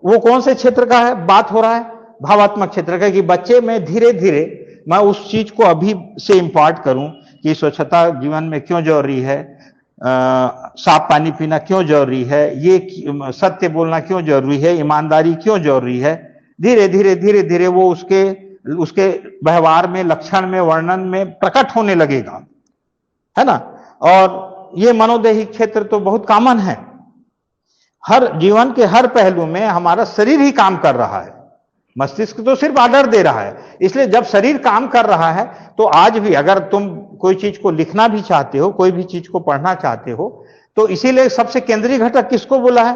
वो कौन से क्षेत्र का है बात हो रहा है, भावात्मक क्षेत्र का, कि बच्चे में धीरे धीरे मैं उस चीज को अभी से इंपॉर्ट करूं कि स्वच्छता जीवन में क्यों जरूरी है, साफ पानी पीना क्यों जरूरी है, ये सत्य बोलना क्यों जरूरी है, ईमानदारी क्यों जरूरी है। धीरे धीरे वो उसके व्यवहार में, लक्षण में, वर्णन में प्रकट होने लगेगा, है ना। और ये मनोदैहिक क्षेत्र तो बहुत कॉमन है, हर जीवन के हर पहलू में हमारा शरीर ही काम कर रहा है, मस्तिष्क तो सिर्फ ऑर्डर दे रहा है। इसलिए जब शरीर काम कर रहा है तो आज भी अगर तुम कोई चीज को लिखना भी चाहते हो, कोई भी चीज को पढ़ना चाहते हो, तो इसीलिए सबसे केंद्रीय घटक किसको बोला है,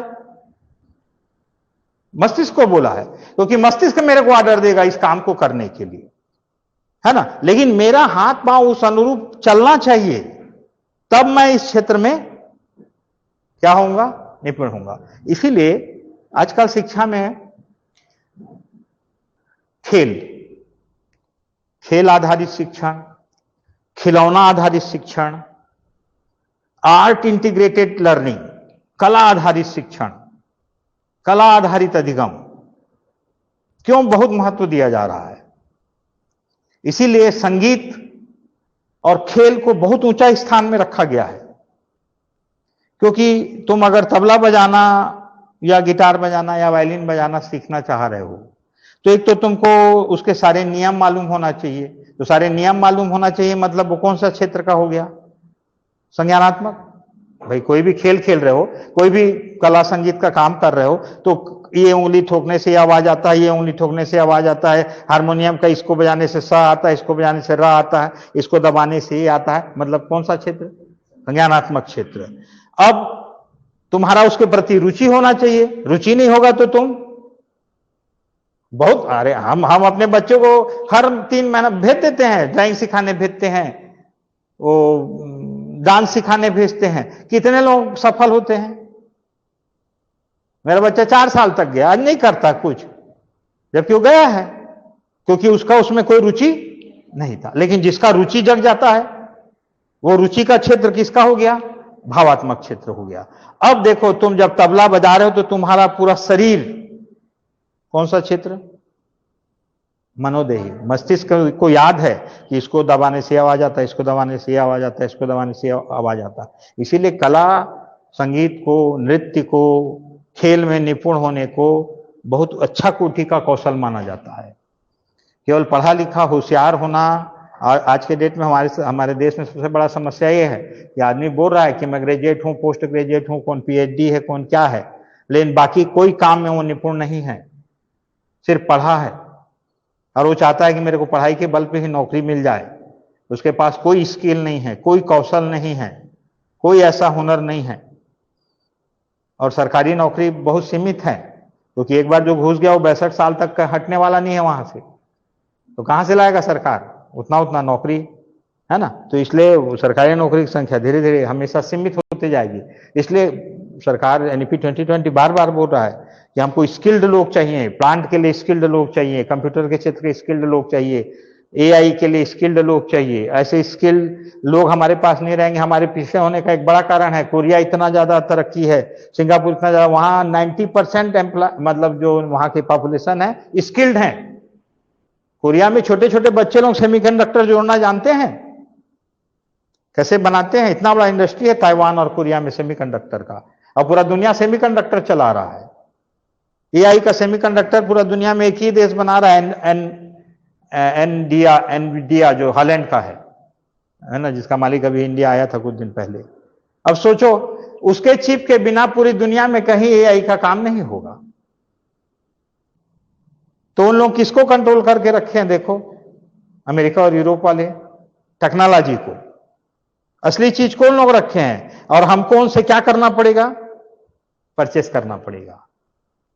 मस्तिष्क को बोला है, क्योंकि मस्तिष्क मेरे को ऑर्डर देगा इस काम को करने के लिए, है ना। लेकिन मेरा हाथ पांव उस अनुरूप चलना चाहिए, तब मैं इस क्षेत्र में क्या होऊंगा, निपुण होऊंगा। इसीलिए आजकल शिक्षा में खेल आधारित शिक्षण, खिलौना आधारित शिक्षण, आर्ट इंटीग्रेटेड लर्निंग, कला आधारित शिक्षण, कला आधारित अधिगम क्यों बहुत महत्व दिया जा रहा है। इसीलिए संगीत और खेल को बहुत ऊंचा स्थान में रखा गया है, क्योंकि तुम अगर तबला बजाना या गिटार बजाना या वायलिन बजाना सीखना चाह रहे हो तो एक तो तुमको उसके सारे नियम मालूम होना चाहिए। तो सारे नियम मालूम होना चाहिए मतलब वो कौन सा क्षेत्र का हो गया, संज्ञानात्मक। भाई कोई भी खेल खेल रहे हो, कोई भी कला संगीत का काम कर रहे हो, तो ये उंगली ठोकने से आवाज आता है, ये उंगली ठोकने से आवाज आता है, हारमोनियम का इसको बजाने से स आता है, इसको बजाने से र आता है, इसको दबाने से ये आता है, मतलब कौन सा क्षेत्र, संज्ञानात्मक क्षेत्र। अब तुम्हारा उसके प्रति रुचि होना चाहिए, रुचि नहीं होगा तो तुम बहुत, अरे हम अपने बच्चों को हर 3 महीना भेज देते हैं, ड्राइंग सिखाने भेजते हैं, वो डांस सिखाने भेजते हैं, कितने लोग सफल होते हैं। मेरा बच्चा 4 साल तक गया, आज नहीं करता कुछ, जबकि वो गया है क्योंकि उसका उसमें कोई रुचि नहीं था। लेकिन जिसका रुचि जग जाता है, वो रुचि का क्षेत्र किसका हो गया, भावात्मक क्षेत्र हो गया। अब देखो तुम जब तबला बजा रहे हो तो तुम्हारा पूरा शरीर कौन सा क्षेत्र, मनोदेही, मस्तिष्क को याद है कि इसको दबाने से आवाज आता है, इसको दबाने से आवाज आता है, इसको दबाने से आवाज आता है। इसीलिए कला, संगीत को, नृत्य को, खेल में निपुण होने को बहुत अच्छा कोटि का कौशल माना जाता है। केवल पढ़ा लिखा होशियार होना, और आज के डेट में हमारे देश में सबसे बड़ा समस्या ये है कि आदमी बोल रहा है कि मैं ग्रेजुएट हूं, पोस्ट ग्रेजुएट हूं, कौन पीएचडी है, कौन क्या है, लेकिन बाकी कोई काम में वो निपुण नहीं है, सिर्फ पढ़ा है। और वो चाहता है कि मेरे को पढ़ाई के बल पे ही नौकरी मिल जाए, उसके पास कोई स्किल नहीं है, कोई कौशल नहीं है, कोई ऐसा हुनर नहीं है। और सरकारी नौकरी बहुत सीमित है, क्योंकि एक बार जो घुस गया वो 62 साल तक का हटने वाला नहीं है वहां से, तो कहां से लाएगा सरकार उतना नौकरी, है ना। तो इसलिए सरकारी नौकरी की संख्या धीरे धीरे हमेशा सीमित होती जाएगी। इसलिए सरकार एनईपी 2020 बार बार बोल रहा है कि हमको स्किल्ड लोग चाहिए, प्लांट के लिए स्किल्ड लोग चाहिए, कंप्यूटर के क्षेत्र के स्किल्ड लोग चाहिए, एआई के लिए स्किल्ड लोग चाहिए। ऐसे स्किल्ड लोग हमारे पास नहीं रहेंगे। हमारे पीछे होने का एक बड़ा कारण है कोरिया इतना ज्यादा तरक्की है, सिंगापुर इतना ज्यादा, वहां 90% मतलब जो वहां की पॉपुलेशन है स्किल्ड है। कोरिया में छोटे छोटे बच्चे लोग सेमीकंडक्टर जोड़ना जानते हैं, कैसे बनाते हैं। इतना बड़ा इंडस्ट्री है ताइवान और कोरिया में सेमीकंडक्टर का, और पूरा दुनिया सेमीकंडक्टर चला रहा है। एआई का सेमीकंडक्टर पूरा दुनिया में एक ही देश बना रहा है, एनवीडिया जो हॉलैंड का है ना, जिसका मालिक अभी इंडिया आया था कुछ दिन पहले। अब सोचो उसके चिप के बिना पूरी दुनिया में कहीं एआई का काम नहीं होगा। तो उन लोग किसको कंट्रोल करके रखे हैं देखो, अमेरिका और यूरोप वाले टेक्नोलॉजी को। असली चीज कौन लोग रखे हैं, और हमको उनसे क्या करना पड़ेगा, परचेस करना पड़ेगा,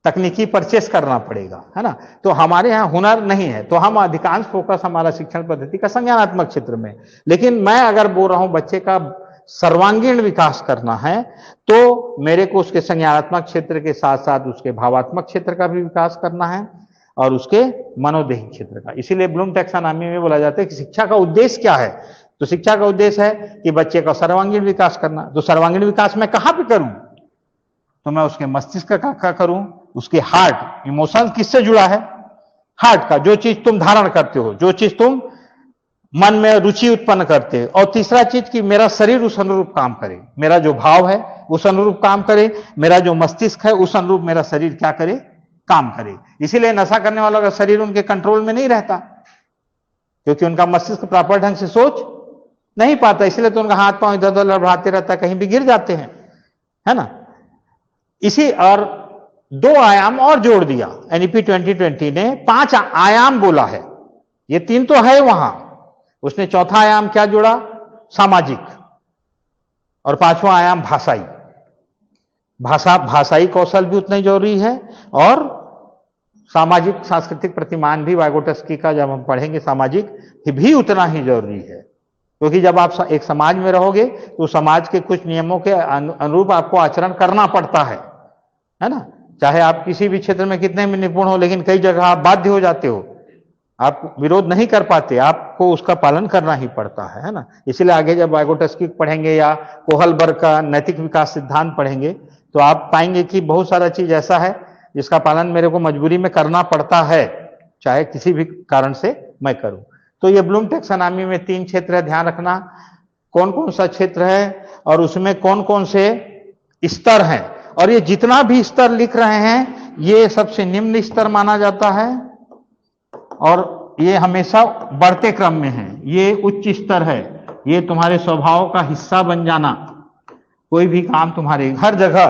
तकनीकी परचेस करना पड़ेगा, है ना। तो हमारे यहां हुनर नहीं है, तो हम अधिकांश फोकस हमारा शिक्षण पद्धति का संज्ञानात्मक क्षेत्र में। लेकिन मैं अगर बोल रहा हूं बच्चे का सर्वांगीण विकास करना है, तो मेरे को उसके संज्ञानात्मक क्षेत्र के साथ साथ उसके भावात्मक क्षेत्र का भी विकास करना है, और उसके मनोदैहिक क्षेत्र का। इसीलिए ब्लूम टैक्सोनॉमी में बोला जाता है कि शिक्षा का उद्देश्य क्या है। तो शिक्षा का उद्देश्य है कि बच्चे का सर्वांगीण विकास करना। तो सर्वांगीण विकास मैं कहां पे करूं, तो मैं उसके मस्तिष्क का करूं, उसके हार्ट, इमोशन किससे जुड़ा है, हार्ट का, जो चीज तुम धारण करते हो, जो चीज तुम मन में रुचि उत्पन्न करते हो। और तीसरा चीज कि मेरा शरीर उस अनुरूप काम करे, मेरा जो भाव है उस अनुरूप काम करे, मेरा जो मस्तिष्क है उस अनुरूप मेरा शरीर क्या करे, काम करे। इसीलिए नशा करने वालों का शरीर उनके कंट्रोल में नहीं रहता, क्योंकि उनका मस्तिष्क प्रॉपर ढंग से सोच नहीं पाता। इसलिए तो उनका हाथ पांव इधर उधर लड़ाते रहता है, कहीं भी गिर जाते हैं, है ना। इसी और 2 आयाम और जोड़ दिया एनईपी 2020 ने, 5 आयाम बोला है, ये 3 तो है वहां, उसने चौथा आयाम क्या जोड़ा, सामाजिक, और 5वां आयाम भाषाई। भाषाई कौशल भी उतना ही जरूरी है, और सामाजिक सांस्कृतिक प्रतिमान भी, वाइगोटस्की का जब हम पढ़ेंगे सामाजिक भी उतना ही जरूरी है। क्योंकि जब आप एक समाज में रहोगे तो समाज के कुछ नियमों के अनुरूप आपको आचरण करना पड़ता है ना। चाहे आप किसी भी क्षेत्र में कितने भी निपुण हो, लेकिन कई जगह आप बाध्य हो जाते हो, आप विरोध नहीं कर पाते, आपको उसका पालन करना ही पड़ता है ना। इसलिए आगे जब वाइगोटस्की पढ़ेंगे या कोहलबर्ग का नैतिक विकास सिद्धांत पढ़ेंगे, तो आप पाएंगे कि बहुत सारा चीज ऐसा है जिसका पालन मेरे को मजबूरी में करना पड़ता है, चाहे किसी भी कारण से मैं करूं। तो ये ब्लूम टैक्सोनॉमी में 3 क्षेत्र है, ध्यान रखना कौन कौन सा क्षेत्र है और उसमें कौन कौन से स्तर हैं। और ये जितना भी स्तर लिख रहे हैं ये सबसे निम्न स्तर माना जाता है, और ये हमेशा बढ़ते क्रम में है, ये उच्च स्तर है। ये तुम्हारे स्वभाव का हिस्सा बन जाना, कोई भी काम तुम्हारे हर जगह,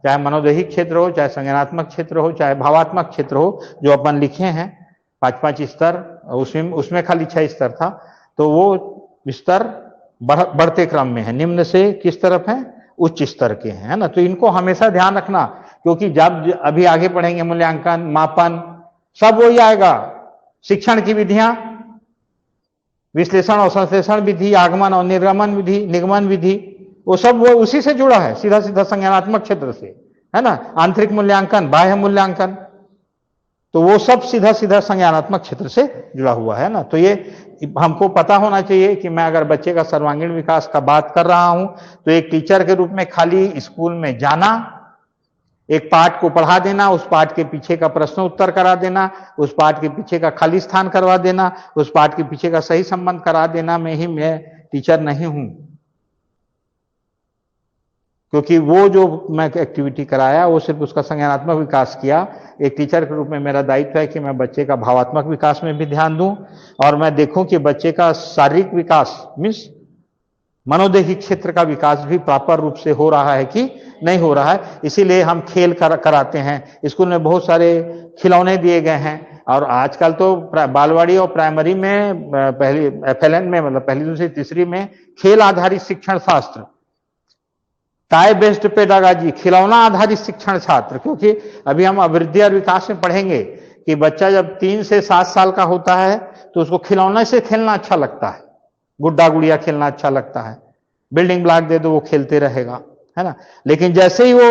चाहे मनोदैहिक क्षेत्र हो, चाहे संज्ञानात्मक क्षेत्र हो, चाहे भावात्मक क्षेत्र हो, जो अपन लिखे हैं 5-5 स्तर, उसमें खाली 6 स्तर था, तो वो स्तर बढ़ते क्रम में है। निम्न से किस तरफ है, उच्च स्तर के हैं, है ना। तो इनको हमेशा ध्यान रखना, क्योंकि जब अभी आगे पढ़ेंगे मूल्यांकन, मापन, सब वही आएगा। शिक्षण की विधियां, विश्लेषण और संश्लेषण विधि, आगमन और निर्गमन विधि, निगमन विधि, वो सब वो उसी से जुड़ा है, सीधा सीधा संज्ञानात्मक क्षेत्र से, है ना। आंतरिक मूल्यांकन, बाह्य मूल्यांकन, तो वो सब सीधा सीधा संज्ञानात्मक क्षेत्र से जुड़ा हुआ है ना। तो ये हमको पता होना चाहिए कि मैं अगर बच्चे का सर्वांगीण विकास का बात कर रहा हूं, तो एक टीचर के रूप में खाली स्कूल में जाना, एक पाठ को पढ़ा देना, उस पाठ के पीछे का प्रश्न उत्तर करा देना, उस पाठ के पीछे का खाली स्थान करवा देना, उस पाठ के पीछे का सही संबंध करा देना में ही मैं टीचर नहीं हूं। क्योंकि वो जो मैं एक्टिविटी कराया वो सिर्फ उसका संज्ञानात्मक विकास किया। एक टीचर के रूप में मेरा दायित्व है कि मैं बच्चे का भावात्मक विकास में भी ध्यान दूं, और मैं देखूं कि बच्चे का शारीरिक विकास मीन्स मनोदैहिक क्षेत्र का विकास भी प्रॉपर रूप से हो रहा है कि नहीं हो रहा है। इसीलिए हम खेल कराते हैं। स्कूल में बहुत सारे खिलौने दिए गए हैं, और आजकल तो बालवाड़ी और प्राइमरी में पहली FLN में, मतलब पहली दूसरी तीसरी में खेल आधारित शिक्षण शास्त्र, टाई बेस्ड पेडागाजी, खिलौना आधारित शिक्षण छात्र। क्योंकि अभी हम अभिवृद्धि और विकास में पढ़ेंगे कि बच्चा जब 3 से 7 साल का होता है तो उसको खिलौने से खेलना अच्छा लगता है, गुड्डा गुड़िया खेलना अच्छा लगता है, बिल्डिंग ब्लॉक दे दो वो खेलते रहेगा, है ना। लेकिन जैसे ही वो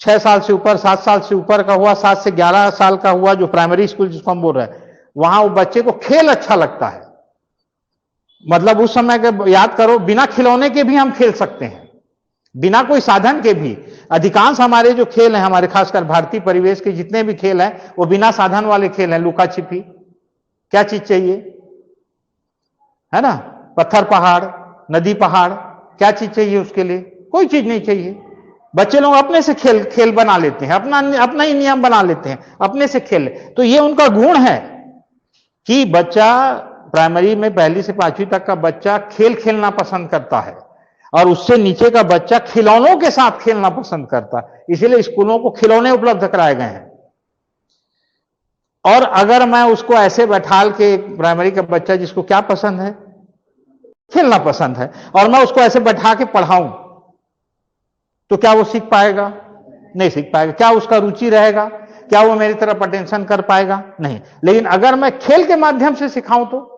6 साल से ऊपर, 7 साल से ऊपर का हुआ, 7 से 11 साल का हुआ, जो प्राइमरी स्कूल जिसको हम बोल रहे हैं, वहां वो बच्चे को खेल अच्छा लगता है। मतलब उस समय के याद करो, बिना खिलौने के भी हम खेल सकते हैं, बिना कोई साधन के भी। अधिकांश हमारे जो खेल हैं, हमारे खासकर भारतीय परिवेश के जितने भी खेल हैं, वो बिना साधन वाले खेल हैं। लुका छिपी, क्या चीज चाहिए, है ना? पत्थर पहाड़, नदी पहाड़, क्या चीज चाहिए उसके लिए? कोई चीज नहीं चाहिए। बच्चे लोग अपने से खेल खेल बना लेते हैं, अपना ही नियम बना लेते हैं, अपने से खेल। तो ये उनका गुण है कि बच्चा प्राइमरी में 1 से 5वीं तक का बच्चा खेल खेलना पसंद करता है, और उससे नीचे का बच्चा खिलौनों के साथ खेलना पसंद करता है। इसीलिए स्कूलों को खिलौने उपलब्ध कराए गए हैं। और अगर मैं उसको ऐसे बैठाल के, प्राइमरी का बच्चा जिसको क्या पसंद है, खेलना पसंद है, और मैं उसको ऐसे बैठा के पढ़ाऊं, तो क्या वो सीख पाएगा? नहीं सीख पाएगा। क्या उसका रुचि रहेगा? क्या वो मेरी तरफ अटेंशन कर पाएगा? नहीं। लेकिन अगर मैं खेल के माध्यम से सिखाऊं, तो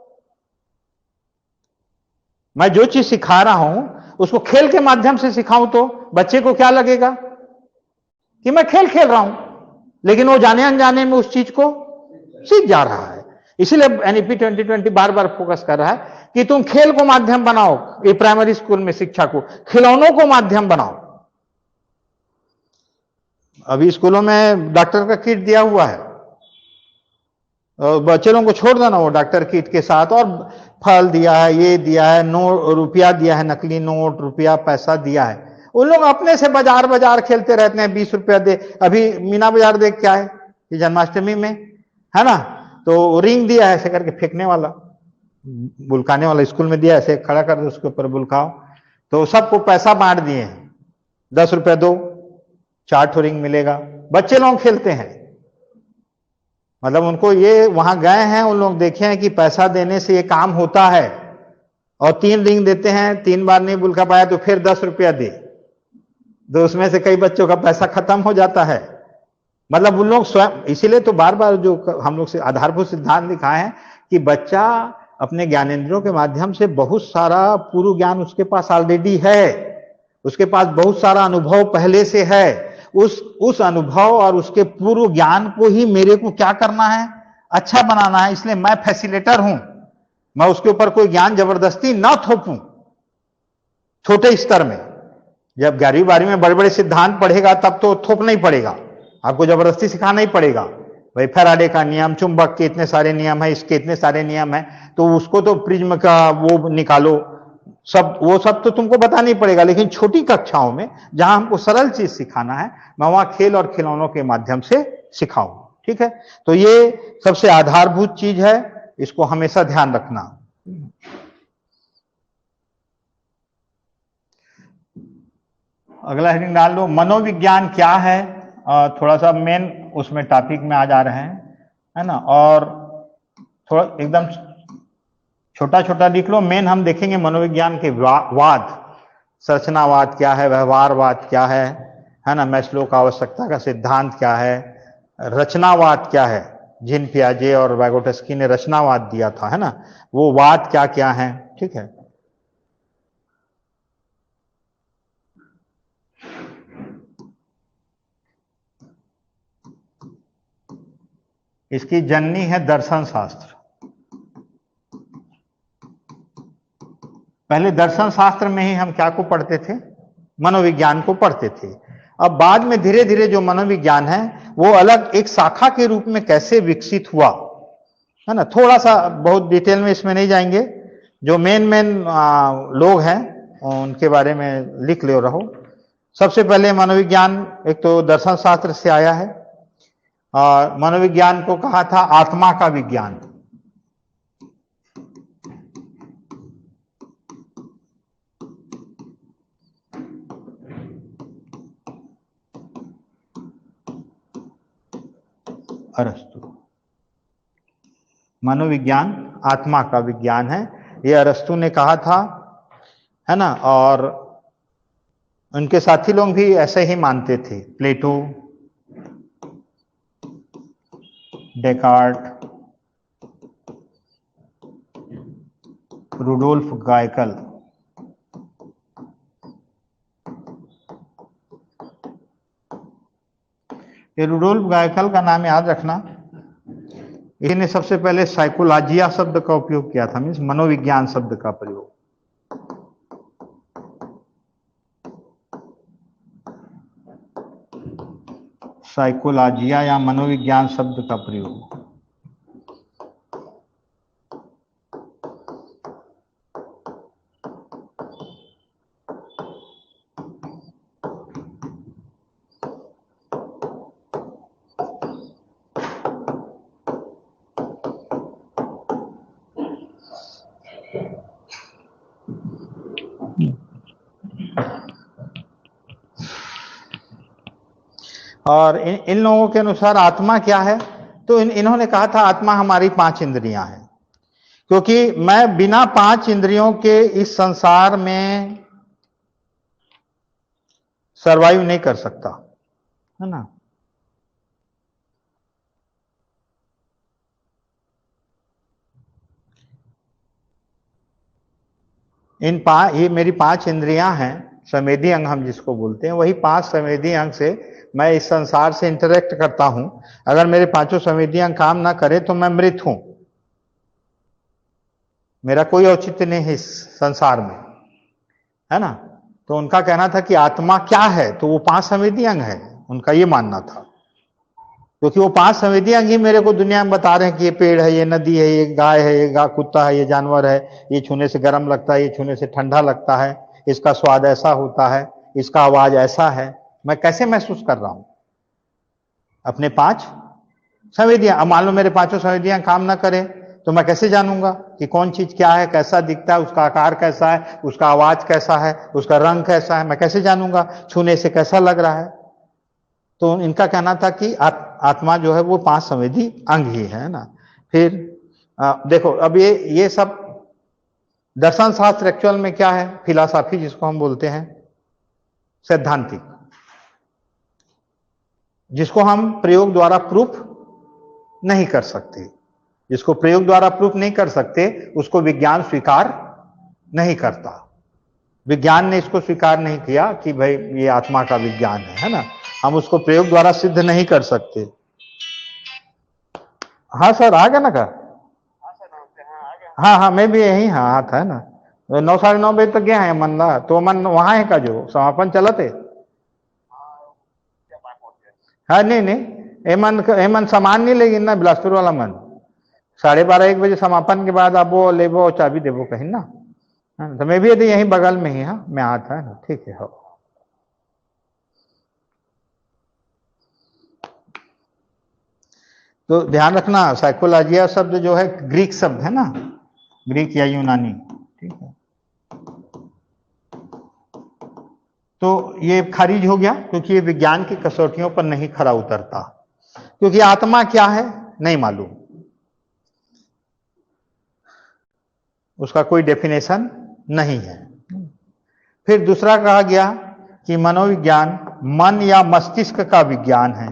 मैं जो चीज सिखा रहा हूं उसको खेल के माध्यम से सिखाऊं, तो बच्चे को क्या लगेगा कि मैं खेल खेल रहा हूं, लेकिन वो जाने अनजाने में उस चीज को सीख जा रहा है। इसीलिए एनईपी 2020 बार बार फोकस कर रहा है कि तुम खेल को माध्यम बनाओ। ये प्राइमरी स्कूल में शिक्षा को खिलौनों को माध्यम बनाओ। अभी स्कूलों में डॉक्टर का किट दिया हुआ है, और बच्चे लोगों को छोड़ देना वो डॉक्टर किट के साथ, और फल दिया है, ये दिया है, रुपया दिया है, नकली नोट, रुपया, पैसा दिया है। उन लोग अपने से बाजार बाजार खेलते रहते हैं। 20 रुपया दे, अभी मीना बाजार देख क्या है, ये जन्माष्टमी में, है ना? तो रिंग दिया है ऐसे करके फेंकने वाला, बुलकाने वाला, स्कूल में दिया ऐसे खड़ा कर दो, उसके ऊपर बुलकाओ। तो सबको पैसा बांट दिए हैं, 10 रुपया दो, 4 रिंग मिलेगा। बच्चे लोग खेलते हैं, मतलब उनको ये, वहां गए हैं उन लोग, देखे हैं कि पैसा देने से ये काम होता है। और 3 रिंग देते हैं, 3 बार नहीं बुलका पाया तो फिर 10 रुपया दे, तो उसमें से कई बच्चों का पैसा खत्म हो जाता है। मतलब उन लोग स्वयं, इसीलिए तो बार बार जो हम लोग से आधारभूत सिद्धांत दिखाए हैं कि बच्चा अपने ज्ञानेंद्रियों के माध्यम से बहुत सारा पूर्व ज्ञान उसके पास ऑलरेडी है, उसके पास बहुत सारा अनुभव पहले से है। उस अनुभव और उसके पूर्व ज्ञान को ही मेरे को क्या करना है, अच्छा बनाना है। इसलिए मैं फैसिलिटेटर हूं, मैं उसके ऊपर कोई ज्ञान जबरदस्ती ना थोपूं। छोटे स्तर में, जब 11वीं 12वीं में बड़े बड़े सिद्धांत पढ़ेगा तब तो थोपना ही पड़ेगा, आपको जबरदस्ती सिखाना ही पड़ेगा। भाई फैराडे का नियम, चुंबक के इतने सारे नियम है, इसके इतने सारे नियम है, तो उसको तो प्रिज्म का वो निकालो, सब वो सब तो तुमको बताना ही पड़ेगा। लेकिन छोटी कक्षाओं में जहां हमको सरल चीज सिखाना है, मैं वहां खेल और खिलौनों के माध्यम से सिखाऊं। ठीक है? तो ये सबसे आधारभूत चीज है, इसको हमेशा ध्यान रखना। अगला हेडिंग डाल दो, मनोविज्ञान क्या है। थोड़ा सा मेन उसमें टॉपिक में आ जा रहे हैं, है ना? और थोड़ा एकदम छोटा छोटा लिख लो। मेन हम देखेंगे मनोविज्ञान के वाद, संरचनावाद क्या है, व्यवहारवाद क्या है ना? मैस्लो का आवश्यकता का सिद्धांत क्या है, रचनावाद क्या है, जीन पियाजे और वैगोटस्की ने रचनावाद दिया था, है ना? वो वाद क्या क्या है। ठीक है? इसकी जननी है दर्शन शास्त्र। पहले दर्शन शास्त्र में ही हम क्या को पढ़ते थे, मनोविज्ञान को पढ़ते थे। अब बाद में धीरे धीरे जो मनोविज्ञान है वो अलग एक शाखा के रूप में कैसे विकसित हुआ, है ना? थोड़ा सा बहुत डिटेल में इसमें नहीं जाएंगे, जो मेन लोग हैं उनके बारे में लिख ले रहो। सबसे पहले मनोविज्ञान एक तो दर्शन शास्त्र से आया है, और मनोविज्ञान को कहा था आत्मा का विज्ञान। अरस्तु, मनोविज्ञान आत्मा का विज्ञान है, ये अरस्तु ने कहा था, है ना? और उनके साथी लोग भी ऐसे ही मानते थे, प्लेटो, डेकार्ट, रुडोल्फ गायकल। ये रुडोल्फ गायकल का नाम याद रखना, इन्हें सबसे पहले साइकोलॉजिया शब्द का उपयोग किया था, मीन्स मनोविज्ञान शब्द का प्रयोग। साइकोलॉजिया या मनोविज्ञान शब्द का प्रयोग। और इन लोगों के अनुसार आत्मा क्या है, तो इन्होंने कहा था आत्मा हमारी 5 इंद्रियां हैं, क्योंकि मैं बिना 5 इंद्रियों के इस संसार में सरवाइव नहीं कर सकता, है ना। ये मेरी 5 इंद्रियां हैं, संवेदी अंग हम जिसको बोलते हैं, वही 5 संवेदी अंग से मैं इस संसार से इंटरेक्ट करता हूं। अगर मेरे 5 संवेदी अंग काम ना करे तो मैं मृत हूं, मेरा कोई औचित्य नहीं है इस संसार में, है ना। तो उनका कहना था कि आत्मा क्या है, तो वो 5 संवेदी अंग है, उनका ये मानना था, क्योंकि वो 5 संवेदी अंग ही मेरे को दुनिया में बता रहे हैं कि ये पेड़ है, ये नदी है, ये गाय है, ये कुत्ता है, ये जानवर है, ये छूने से गर्म लगता है, ये छूने से ठंडा लगता है, इसका स्वाद ऐसा होता है, इसका आवाज ऐसा है। मैं कैसे महसूस कर रहा हूं अपने 5 संवेदियां। अब मान लो मेरे 5 संवेदियां काम ना करें तो मैं कैसे जानूंगा कि कौन चीज क्या है, कैसा दिखता है, उसका आकार कैसा है, उसका आवाज कैसा है, उसका रंग कैसा है, मैं कैसे जानूंगा, छूने से कैसा लग रहा है। तो इनका कहना था कि आत्मा जो है वो 5 संवेदी अंग ही है ना। फिर देखो अब ये सब दर्शन शास्त्र एक्चुअल में क्या है, फिलॉसफी जिसको हम बोलते हैं, सैद्धांतिक, जिसको हम प्रयोग द्वारा प्रूफ नहीं कर सकते। जिसको प्रयोग द्वारा प्रूफ नहीं कर सकते उसको विज्ञान स्वीकार नहीं करता। विज्ञान ने इसको स्वीकार नहीं किया कि भाई ये आत्मा का विज्ञान है ना। हम उसको प्रयोग द्वारा सिद्ध नहीं कर सकते। हाँ सर आ गया ना का। हाँ हाँ मैं भी यही हाँ आता है ना। 9 साढ़े 9 बजे तक गया है मन ला, तो मन वहां है का जो समापन चलते। हाँ नहीं नहीं एमन सामान नहीं लेगी ना, बिलासपुर वाला मन 12:30 1 बजे समापन के बाद अब वो लेबो चाबी देबो कहीं ना। हाँ, तो मैं भी यदि यहीं बगल में ही, हाँ मैं आता है ना, ठीक है। हो तो ध्यान रखना साइकोलॉजिया शब्द जो है ग्रीक शब्द है ना, ग्रीक या यूनानी, ठीक है। तो ये खारिज हो गया क्योंकि ये विज्ञान की कसौटियों पर नहीं खरा उतरता, क्योंकि आत्मा क्या है नहीं मालूम, उसका कोई डेफिनेशन नहीं है। फिर दूसरा कहा गया कि मनोविज्ञान मन या मस्तिष्क का विज्ञान है।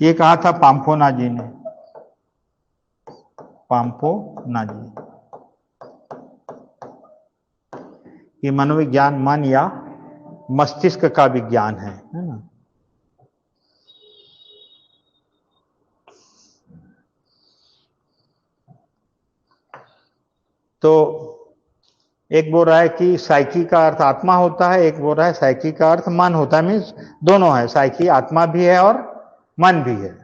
ये कहा था पाम्पोना जी ने, पाम्पोना जी, कि मनोविज्ञान मन या मस्तिष्क का विज्ञान है ना। तो एक बोल रहा है कि साइकी का अर्थ आत्मा होता है, एक बोल रहा है साइकी का अर्थ मन होता है। मीन्स दोनों है, साइकी आत्मा भी है और मन भी है।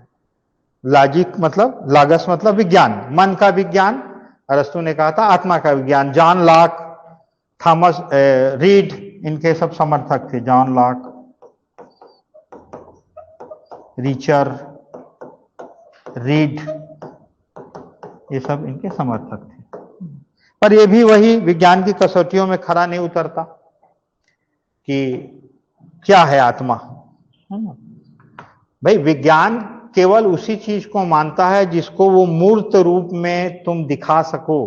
लॉजिक मतलब लागस मतलब विज्ञान, मन का विज्ञान अरस्तु ने कहा था, आत्मा का विज्ञान जॉन लॉक, थॉमस रीड, इनके सब समर्थक थे। जॉन लॉक, रिचर, रीड, ये सब इनके समर्थक थे। पर ये भी वही विज्ञान की कसौटियों में खरा नहीं उतरता कि क्या है आत्मा, है ना। भाई विज्ञान केवल उसी चीज को मानता है जिसको वो मूर्त रूप में तुम दिखा सको,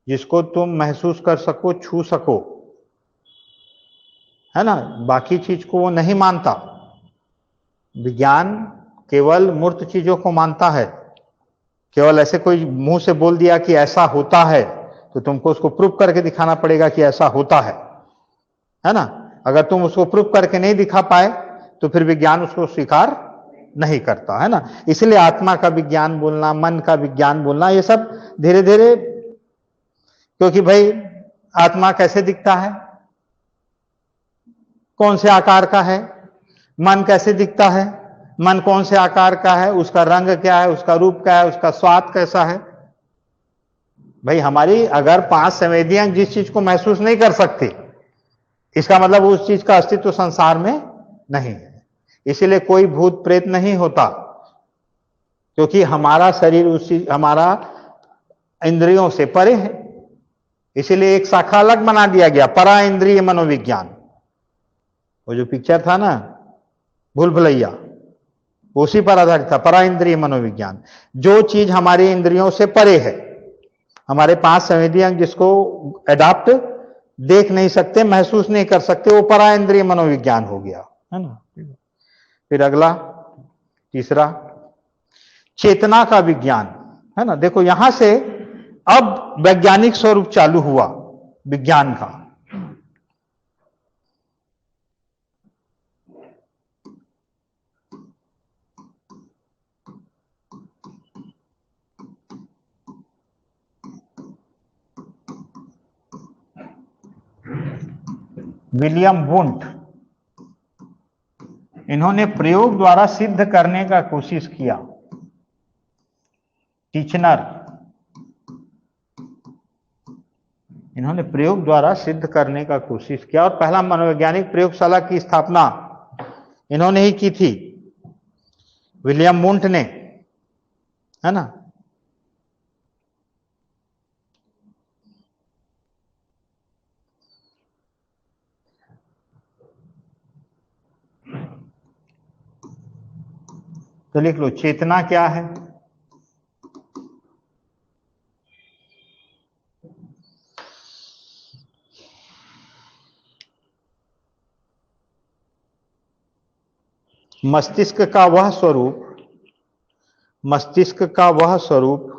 जिसको तुम महसूस कर सको, छू सको, है ना। बाकी चीज को वो नहीं मानता। विज्ञान केवल मूर्त चीजों को मानता है। केवल ऐसे कोई मुंह से बोल दिया कि ऐसा होता है, तो तुमको उसको प्रूफ करके दिखाना पड़ेगा कि ऐसा होता है ना। अगर तुम उसको प्रूफ करके नहीं दिखा पाए तो फिर विज्ञान उसको स्वीकार नहीं करता, है ना। इसलिए आत्मा का विज्ञान बोलना, मन का विज्ञान बोलना, ये सब धीरे धीरे, क्योंकि भाई आत्मा कैसे दिखता है, कौन से आकार का है, मन कैसे दिखता है, मन कौन से आकार का है, उसका रंग क्या है, उसका रूप क्या है, उसका स्वाद कैसा है। भाई हमारी अगर 5 संवेदियां जिस चीज को महसूस नहीं कर सकती, इसका मतलब उस चीज का अस्तित्व संसार में नहीं है। इसीलिए कोई भूत प्रेत नहीं होता, क्योंकि हमारा शरीर उस चीज, हमारा इंद्रियों से परे है। इसीलिए एक शाखा अलग बना दिया गया, परा इंद्रिय मनोविज्ञान। वो जो पिक्चर था ना भूल भुलैया, उसी पर आधारित था, परा इंद्रिय मनोविज्ञान। जो चीज हमारी इंद्रियों से परे है, हमारे 5 संवेदियां जिसको एडाप्ट देख नहीं सकते, महसूस नहीं कर सकते, वो परा इंद्रिय मनोविज्ञान हो गया, है ना। फिर अगला तीसरा चेतना का विज्ञान, है ना। देखो यहां से अब वैज्ञानिक स्वरूप चालू हुआ विज्ञान का। विलियम वुंट, इन्होंने प्रयोग द्वारा सिद्ध करने का कोशिश किया। टीचनर, इन्होंने प्रयोग द्वारा सिद्ध करने का कोशिश किया, और पहला मनोवैज्ञानिक प्रयोगशाला की स्थापना इन्होंने ही की थी, विलियम वुंट ने, है ना। तो लिख लो चेतना क्या है। मस्तिष्क का वह स्वरूप, मस्तिष्क का वह स्वरूप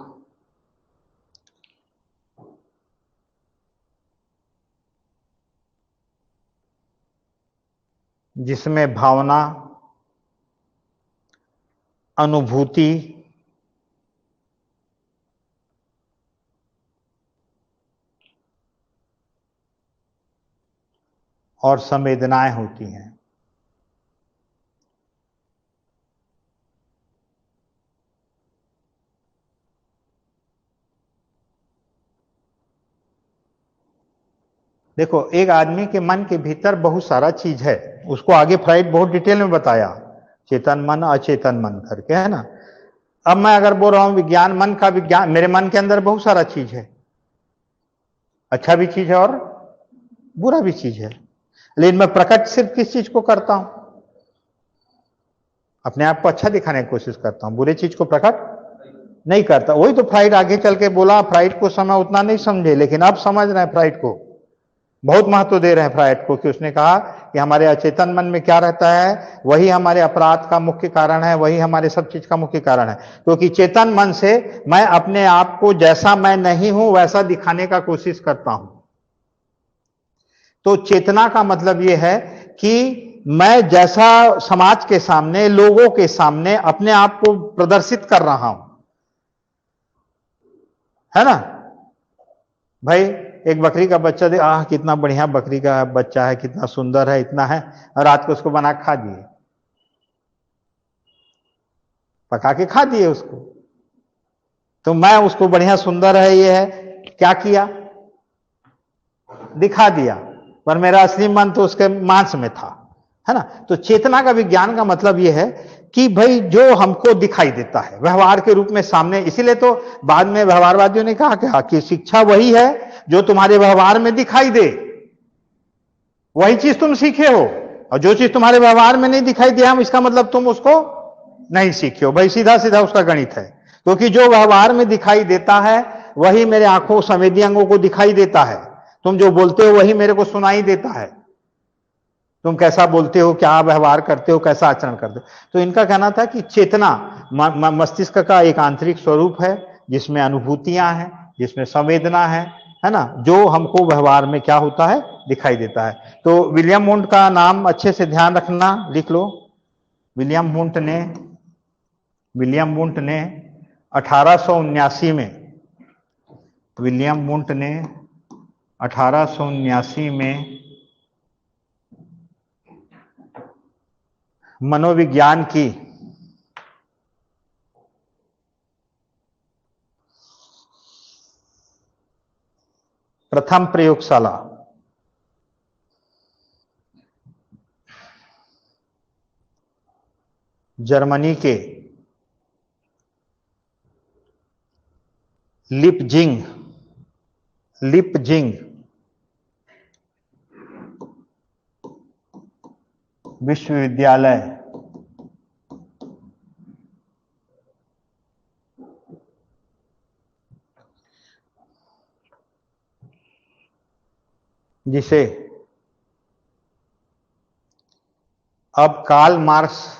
जिसमें भावना, अनुभूति, और संवेदनाएं होती हैं। देखो एक आदमी के मन के भीतर बहुत सारा चीज है, उसको आगे फ्राइड बहुत डिटेल में बताया, चेतन मन अचेतन मन करके, है ना। अब मैं अगर बोल रहा हूं विज्ञान, मन का विज्ञान, मेरे मन के अंदर बहुत सारा चीज है, अच्छा भी चीज है और बुरा भी चीज है, लेकिन मैं प्रकट सिर्फ किस चीज को करता हूं, अपने आप को अच्छा दिखाने की कोशिश करता हूं, बुरे चीज को प्रकट नहीं करता। वही तो फ्राइड आगे चल के बोला, फ्राइड को समय उतना नहीं समझे, लेकिन अब समझ रहे हैं, फ्राइड को बहुत महत्व दे रहे हैं फ्राइड को, कि उसने कहा कि हमारे अचेतन मन में क्या रहता है, वही हमारे अपराध का मुख्य कारण है, वही हमारे सब चीज का मुख्य कारण है। क्योंकि चेतन मन से मैं अपने आप को जैसा मैं नहीं हूं वैसा दिखाने का कोशिश करता हूं। तो चेतना का मतलब यह है कि मैं जैसा समाज के सामने, लोगों के सामने अपने आप को प्रदर्शित कर रहा हूं, है ना। भाई एक बकरी का बच्चा दे, कितना बढ़िया बकरी का बच्चा है, कितना सुंदर है, इतना है, और रात को उसको बना खा दिए, पका के खा दिए उसको। तो मैं उसको बढ़िया सुंदर है, ये है, क्या किया, दिखा दिया, पर मेरा असली मन तो उसके मांस में था, है ना। तो चेतना का विज्ञान का मतलब यह है कि भाई जो हमको दिखाई देता है व्यवहार के रूप में सामने, इसीलिए तो बाद में व्यवहारवादियों ने कहा कि शिक्षा वही है जो तुम्हारे व्यवहार में दिखाई दे, वही चीज तुम सीखे हो, और जो चीज तुम्हारे व्यवहार में नहीं दिखाई दिया, इसका मतलब तुम उसको नहीं सीखे हो। भाई सीधा सीधा उसका गणित है, क्योंकि जो व्यवहार में दिखाई देता है वही मेरे आंखों, संवेदी अंगों को दिखाई देता है। तुम जो बोलते हो वही मेरे को सुनाई देता है, तुम कैसा बोलते हो, क्या व्यवहार करते हो, कैसा आचरण करते हो। तो इनका कहना था कि चेतना मस्तिष्क का एक आंतरिक स्वरूप है जिसमें अनुभूतियां हैं, जिसमें संवेदना है ना, जो हमको व्यवहार में क्या होता है दिखाई देता है। तो विलियम वुंट का नाम अच्छे से ध्यान रखना, लिख लो। विलियम वुंट ने 1879 में, विलियम वुंट ने 1879 में मनोविज्ञान की प्रथम प्रयोगशाला जर्मनी के लिपजिंग विश्वविद्यालय जिसे अब कार्ल मार्क्स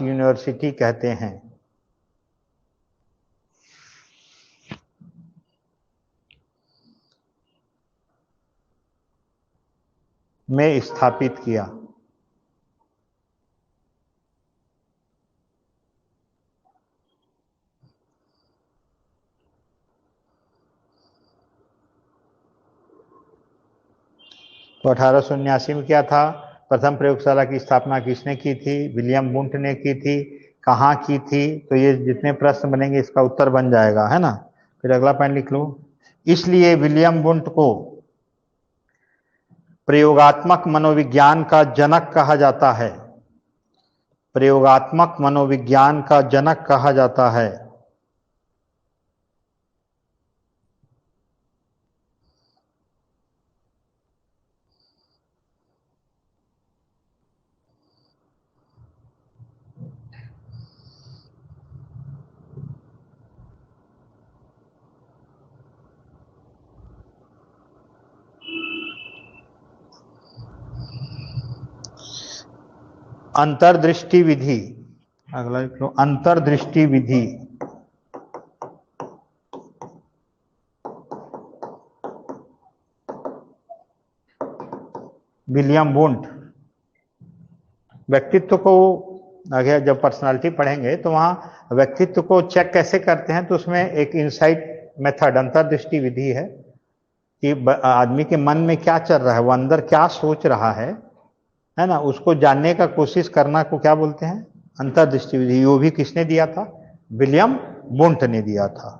यूनिवर्सिटी कहते हैं, में स्थापित किया। तो 1879 में क्या था, प्रथम प्रयोगशाला की स्थापना किसने की थी? विलियम वुंट ने की थी। कहाँ की थी? तो ये जितने प्रश्न बनेंगे इसका उत्तर बन जाएगा, है ना। फिर अगला पॉइंट लिख लो। इसलिए विलियम वुंट को प्रयोगात्मक मनोविज्ञान का जनक कहा जाता है। प्रयोगात्मक मनोविज्ञान का जनक कहा जाता है। अंतर्दृष्टि विधि, अगला लिख लो, अंतर्दृष्टि विधि विलियम वुंट व्यक्तित्व को, आगे जब पर्सनालिटी पढ़ेंगे तो वहां व्यक्तित्व को चेक कैसे करते हैं, तो उसमें एक इनसाइट मेथड अंतर्दृष्टि विधि है कि आदमी के मन में क्या चल रहा है, वो अंदर क्या सोच रहा है ना, उसको जानने का कोशिश करना को क्या बोलते हैं? अंतर्दृष्टि विधि। वो भी किसने दिया था? विलियम वुंट ने दिया था।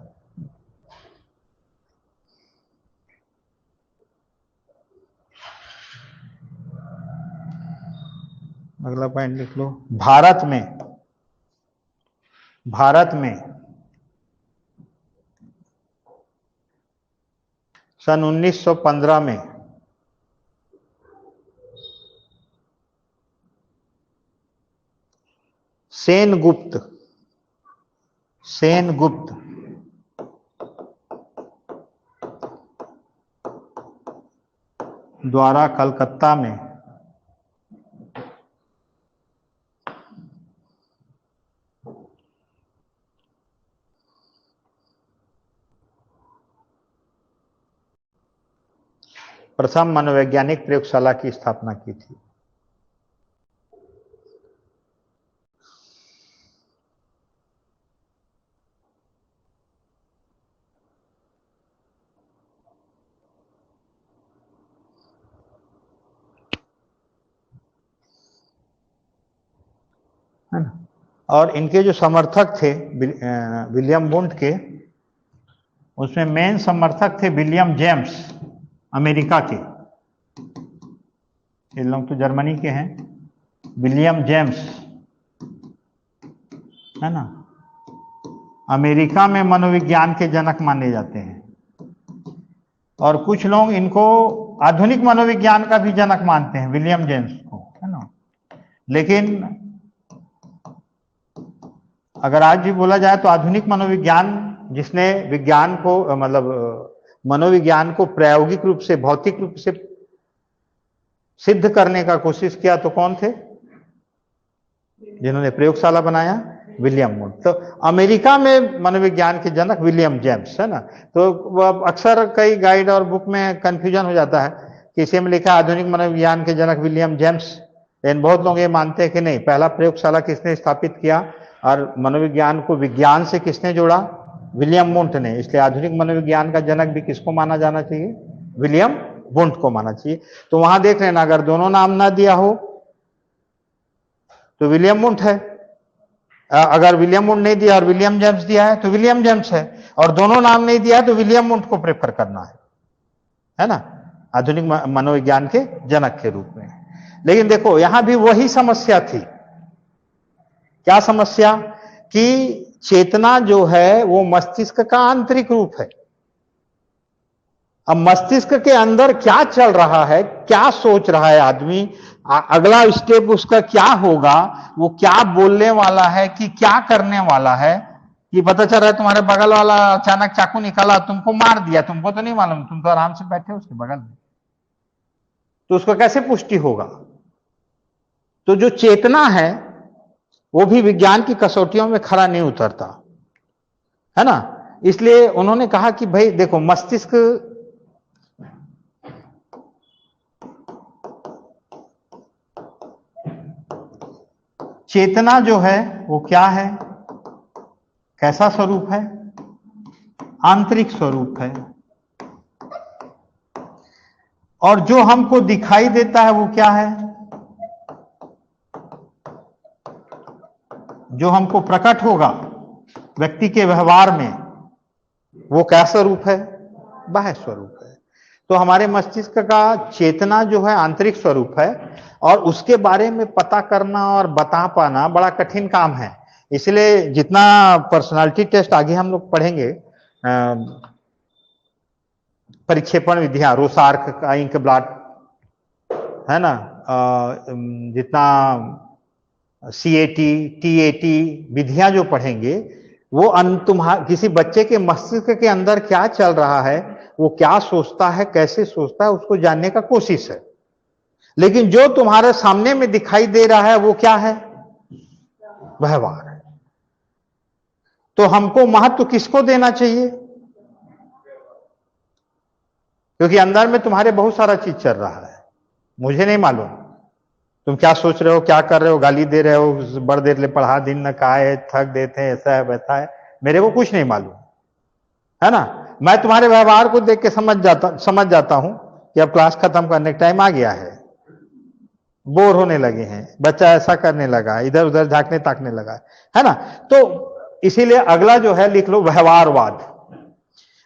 अगला पॉइंट लिख लो। भारत में सन 1915 में सेनगुप्त द्वारा कलकत्ता में प्रथम मनोवैज्ञानिक प्रयोगशाला की स्थापना की थी। है ना। और इनके जो समर्थक थे विलियम वुंट के, उसमें मेन समर्थक थे विलियम जेम्स, अमेरिका के। ये लोग तो जर्मनी के हैं। विलियम जेम्स, है ना, अमेरिका में मनोविज्ञान के जनक माने जाते हैं। और कुछ लोग इनको आधुनिक मनोविज्ञान का भी जनक मानते हैं, विलियम जेम्स को, है ना। लेकिन अगर आज भी बोला जाए तो आधुनिक मनोविज्ञान, जिसने विज्ञान को मनोविज्ञान को प्रायोगिक रूप से, भौतिक रूप से सिद्ध करने का कोशिश किया तो कौन थे? जिन्होंने प्रयोगशाला बनाया, विलियम वुंड। तो अमेरिका में मनोविज्ञान के जनक विलियम जेम्स है ना। तो वह अक्सर कई गाइड और बुक में कंफ्यूजन हो जाता है कि इसी में लिखा आधुनिक मनोविज्ञान के जनक विलियम जेम्स, लेकिन बहुत लोग ये मानते हैं कि नहीं, पहला प्रयोगशाला किसने स्थापित किया और मनोविज्ञान को विज्ञान से किसने जोड़ा? विलियम वुंड ने। इसलिए आधुनिक मनोविज्ञान का जनक भी किसको माना जाना चाहिए? विलियम वुंड को माना चाहिए। तो वहां देख लेना, अगर दोनों नाम ना दिया हो तो विलियम वुंड है, अगर विलियम वुंड नहीं दिया और विलियम जेम्स दिया है तो विलियम जेम्स है, और दोनों नाम नहीं दिया है तो विलियम वुंड को प्रेफर करना है ना, आधुनिक मनोविज्ञान के जनक के रूप में। लेकिन देखो यहां भी वही समस्या थी। क्या समस्या? कि चेतना जो है वो मस्तिष्क का आंतरिक रूप है। अब मस्तिष्क के अंदर क्या चल रहा है, क्या सोच रहा है आदमी, अगला स्टेप उसका क्या होगा, वो क्या बोलने वाला है कि क्या करने वाला है, कि पता चल रहा है तुम्हारे बगल वाला अचानक चाकू निकाला, तुमको मार दिया, तुमको तो नहीं मालूम, तुम तो आराम से बैठे हो उसके बगल में, तो उसको कैसे पुष्टि होगा? तो जो चेतना है वो भी विज्ञान की कसौटियों में खरा नहीं उतरता है ना। इसलिए उन्होंने कहा कि भाई देखो, मस्तिष्क चेतना जो है वो क्या है, कैसा स्वरूप है? आंतरिक स्वरूप है। और जो हमको दिखाई देता है वो क्या है? जो हमको प्रकट होगा व्यक्ति के व्यवहार में, वो क्या स्वरूप है? बाह्य स्वरूप है। तो हमारे मस्तिष्क का चेतना जो है आंतरिक स्वरूप है, और उसके बारे में पता करना और बता पाना बड़ा कठिन काम है। इसलिए जितना पर्सनालिटी टेस्ट आगे हम लोग पढ़ेंगे, परिक्षेपण विधियां, रोसार्क का इंक ब्लॉट है ना, जितना CAT TAT विधियां जो पढ़ेंगे, वो किसी बच्चे के मस्तिष्क के अंदर क्या चल रहा है, वो क्या सोचता है, कैसे सोचता है, उसको जानने का कोशिश है। लेकिन जो तुम्हारे सामने में दिखाई दे रहा है वो क्या है? व्यवहार है। तो हमको महत्व किसको देना चाहिए? क्योंकि अंदर में तुम्हारे बहुत सारा चीज चल रहा है, मुझे नहीं मालूम तुम क्या सोच रहे हो, क्या कर रहे हो, गाली दे रहे हो, बड़ देर ले पढ़ा, दिन न खाए, थक देते हैं, ऐसा है वैसा है, मेरे को कुछ नहीं मालूम है ना। मैं तुम्हारे व्यवहार को देख के समझ जाता हूं कि अब क्लास खत्म करने का टाइम आ गया है, बोर होने लगे हैं, बच्चा ऐसा करने लगा, इधर उधर झांकने ताकने लगा है ना। तो इसीलिए अगला जो है लिख लो, व्यवहारवाद,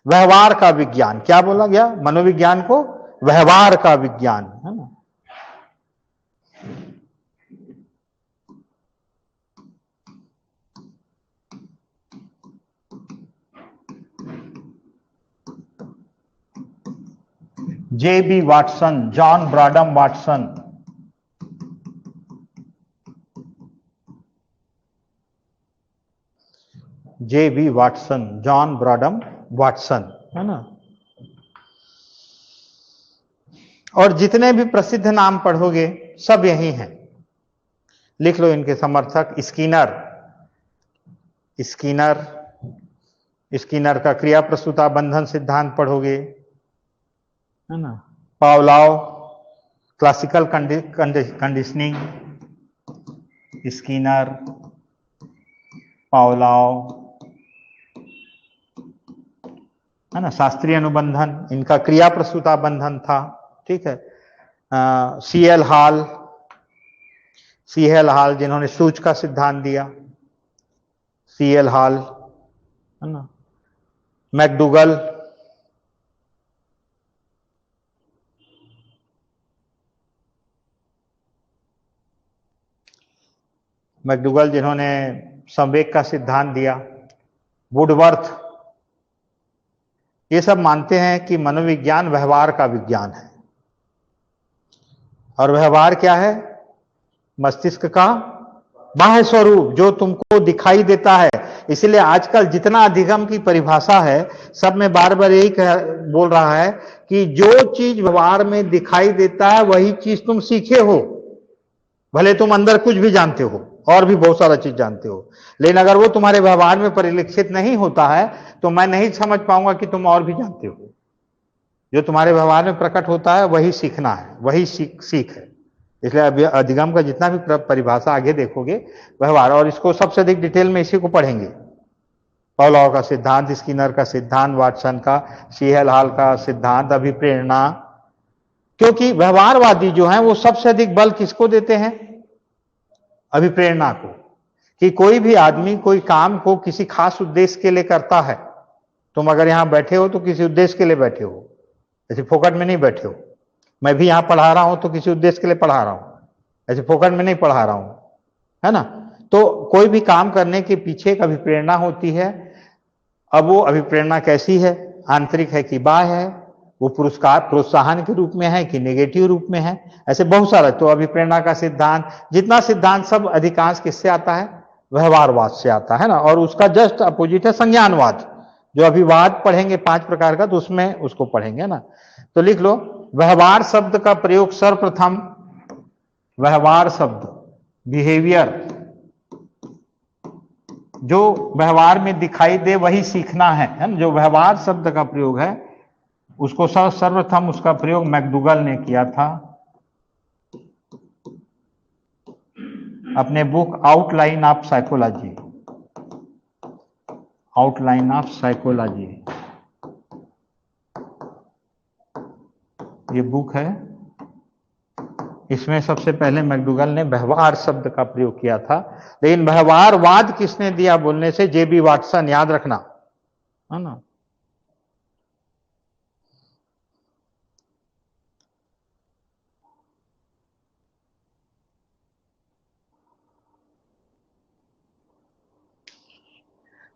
व्यवहार का विज्ञान। क्या बोला गया? मनोविज्ञान को व्यवहार का विज्ञान है ना। J.B. Watson, John Broadus Watson, J.B. Watson, John Broadus Watson है ना। और जितने भी प्रसिद्ध नाम पढ़ोगे सब यही हैं, लिख लो इनके समर्थक। स्किनर, स्किनर स्किनर का क्रिया प्रसूता बंधन सिद्धांत पढ़ोगे है ना। पावलाव, क्लासिकल कंडीशनिंग, स्किनर, पावलाव है ना। शास्त्रीय अनुबंधन, इनका क्रिया प्रसूता बंधन था, ठीक है। CL हॉल जिन्होंने सूच का सिद्धांत दिया, CL हॉल है ना। मैकडूगल जिन्होंने संवेग का सिद्धांत दिया, वुडवर्थ, ये सब मानते हैं कि मनोविज्ञान व्यवहार का विज्ञान है। और व्यवहार क्या है? मस्तिष्क का बाह्य स्वरूप, जो तुमको दिखाई देता है। इसलिए आजकल जितना अधिगम की परिभाषा है, सब में बार बार यही बोल रहा है कि जो चीज व्यवहार में दिखाई देता है वही चीज तुम सीखे हो, भले तुम अंदर कुछ भी जानते हो और भी बहुत सारा चीज जानते हो, लेकिन अगर वो तुम्हारे व्यवहार में परिलक्षित नहीं होता है तो मैं नहीं समझ पाऊंगा कि तुम और भी जानते हो। जो तुम्हारे व्यवहार में प्रकट होता है वही सीखना है, वही सीख है। इसलिए अधिगम का जितना भी परिभाषा आगे देखोगे व्यवहार, और इसको सबसे अधिक डिटेल में इसी को पढ़ेंगे। पॉलॉ का सिद्धांत, स्किनर का सिद्धांत, वाटसन का, सीहेल-हॉल का सिद्धांत, अभिप्रेरणा। क्योंकि व्यवहारवादी जो हैं वो सबसे अधिक बल किसको देते हैं? अभिप्रेरणा को। कि कोई भी आदमी कोई काम को किसी खास उद्देश्य के लिए करता है। तुम अगर यहां बैठे हो तो किसी उद्देश्य के लिए बैठे हो, ऐसे फोकट में नहीं बैठे हो। मैं भी यहां पढ़ा रहा हूं तो किसी उद्देश्य के लिए पढ़ा रहा हूं, ऐसे फोकट में नहीं पढ़ा रहा हूं, है ना। तो कोई भी काम करने के पीछे एक अभिप्रेरणा होती है। अब वो अभिप्रेरणा कैसी है? आंतरिक है कि बाह्य है? वो पुरस्कार प्रोत्साहन के रूप में है कि नेगेटिव रूप में है? ऐसे बहुत सारा। तो अभिप्रेरणा का सिद्धांत, जितना सिद्धांत सब अधिकांश किससे आता है? व्यवहारवाद से आता है ना। और उसका जस्ट अपोजिट है संज्ञानवाद, जो अभी वाद पढ़ेंगे 5 प्रकार का, तो उसमें उसको पढ़ेंगे ना। तो लिख लो, व्यवहार शब्द का प्रयोग सर्वप्रथम, व्यवहार शब्द बिहेवियर, जो व्यवहार में दिखाई दे वही सीखना है ना। जो व्यवहार शब्द का प्रयोग है उसको सर्वप्रथम उसका प्रयोग मैकडूगल ने किया था अपने book outline of psychology. Outline of psychology ये बुक है। इसमें सबसे पहले मैकडूगल ने व्यवहार शब्द का प्रयोग किया था। लेकिन व्यवहारवाद किसने दिया बोलने से? जेबी वाटसन, याद रखना, है ना।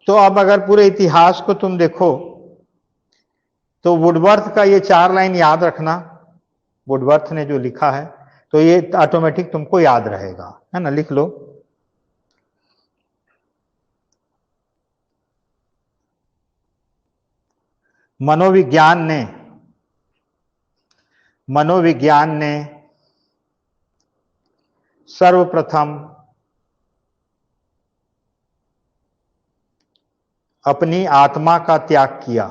तो अब अगर पूरे इतिहास को तुम देखो तो वुडवर्थ का ये 4 लाइन याद रखना। वुडवर्थ ने जो लिखा है तो ये ऑटोमेटिक तुमको याद रहेगा, है ना। लिख लो, मनोविज्ञान ने सर्वप्रथम अपनी आत्मा का त्याग किया।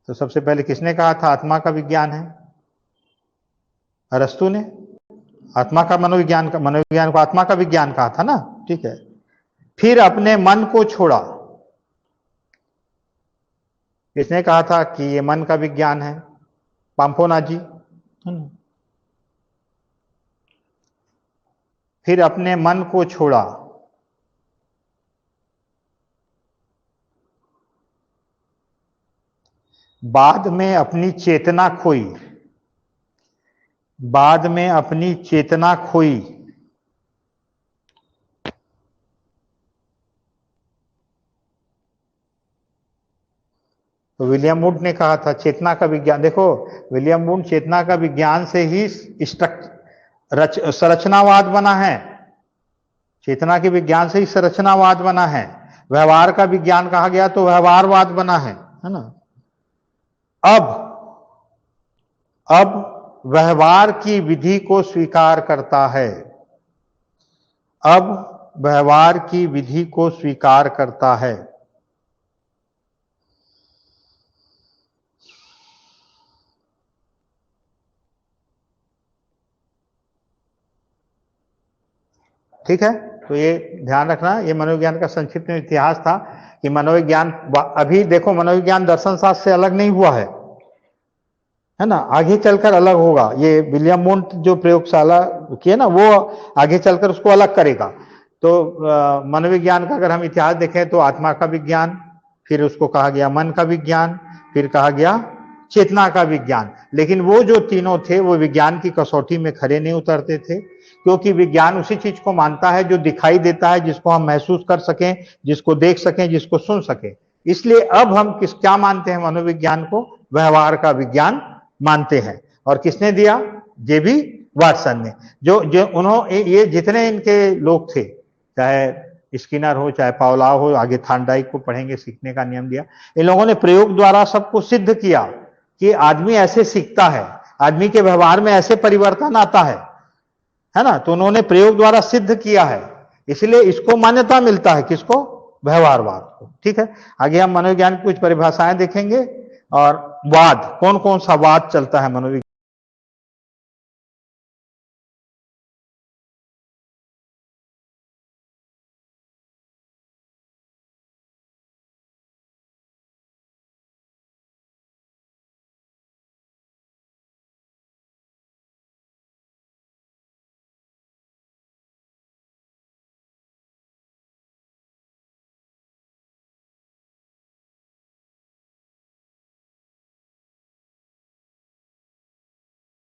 तो सबसे पहले किसने कहा था आत्मा का विज्ञान है? अरस्तु ने आत्मा का मनोविज्ञान को आत्मा का विज्ञान कहा था ना, ठीक है। फिर अपने मन को छोड़ा। किसने कहा था कि ये मन का विज्ञान है? पाम्पोनाजी, है ना। फिर अपने मन को छोड़ा, बाद में अपनी चेतना खोई, बाद में अपनी चेतना खोई। तो विलियम वुड ने कहा था चेतना का विज्ञान। देखो, विलियम वुड चेतना का विज्ञान से ही संरचनावाद बना है। चेतना के विज्ञान से ही संरचनावाद बना है। व्यवहार का विज्ञान कहा गया तो व्यवहारवाद बना है ना। अब व्यवहार की विधि को स्वीकार करता है। अब व्यवहार की विधि को स्वीकार करता है। ठीक है, तो ये ध्यान रखना। ये मनोविज्ञान का संक्षिप्त में इतिहास था कि मनोविज्ञान, अभी देखो मनोविज्ञान दर्शन शास्त्र से अलग नहीं हुआ है ना। आगे चलकर अलग होगा। ये विलियम वुंट जो प्रयोगशाला किए ना, वो आगे चलकर उसको अलग करेगा। तो मनोविज्ञान का अगर हम इतिहास देखें तो आत्मा का विज्ञान, फिर उसको कहा गया मन का विज्ञान, फिर कहा गया चेतना का विज्ञान। लेकिन वो जो तीनों थे वो विज्ञान की कसौटी में खरे नहीं उतरते थे, क्योंकि विज्ञान उसी चीज को मानता है जो दिखाई देता है, जिसको हम महसूस कर सकें, जिसको देख सकें, जिसको सुन सकें। इसलिए अब हम क्या मानते हैं? मनोविज्ञान को व्यवहार का विज्ञान मानते हैं। और किसने दिया? जेबी वाटसन ने। जो उन्होंने, ये जितने इनके लोग थे, चाहे स्किनर हो, चाहे पावलाव हो, आगे थार्नडाइक को पढ़ेंगे, सीखने का नियम दिया। इन लोगों ने प्रयोग द्वारा सबको सिद्ध किया कि आदमी ऐसे सीखता है, आदमी के व्यवहार में ऐसे परिवर्तन आता है ना। तो उन्होंने प्रयोग द्वारा सिद्ध किया है, इसलिए इसको मान्यता मिलता है, किसको? व्यवहारवाद को। ठीक है, आगे हम मनोविज्ञान की कुछ परिभाषाएं देखेंगे और वाद, कौन कौन सा वाद चलता है मनोविज्ञान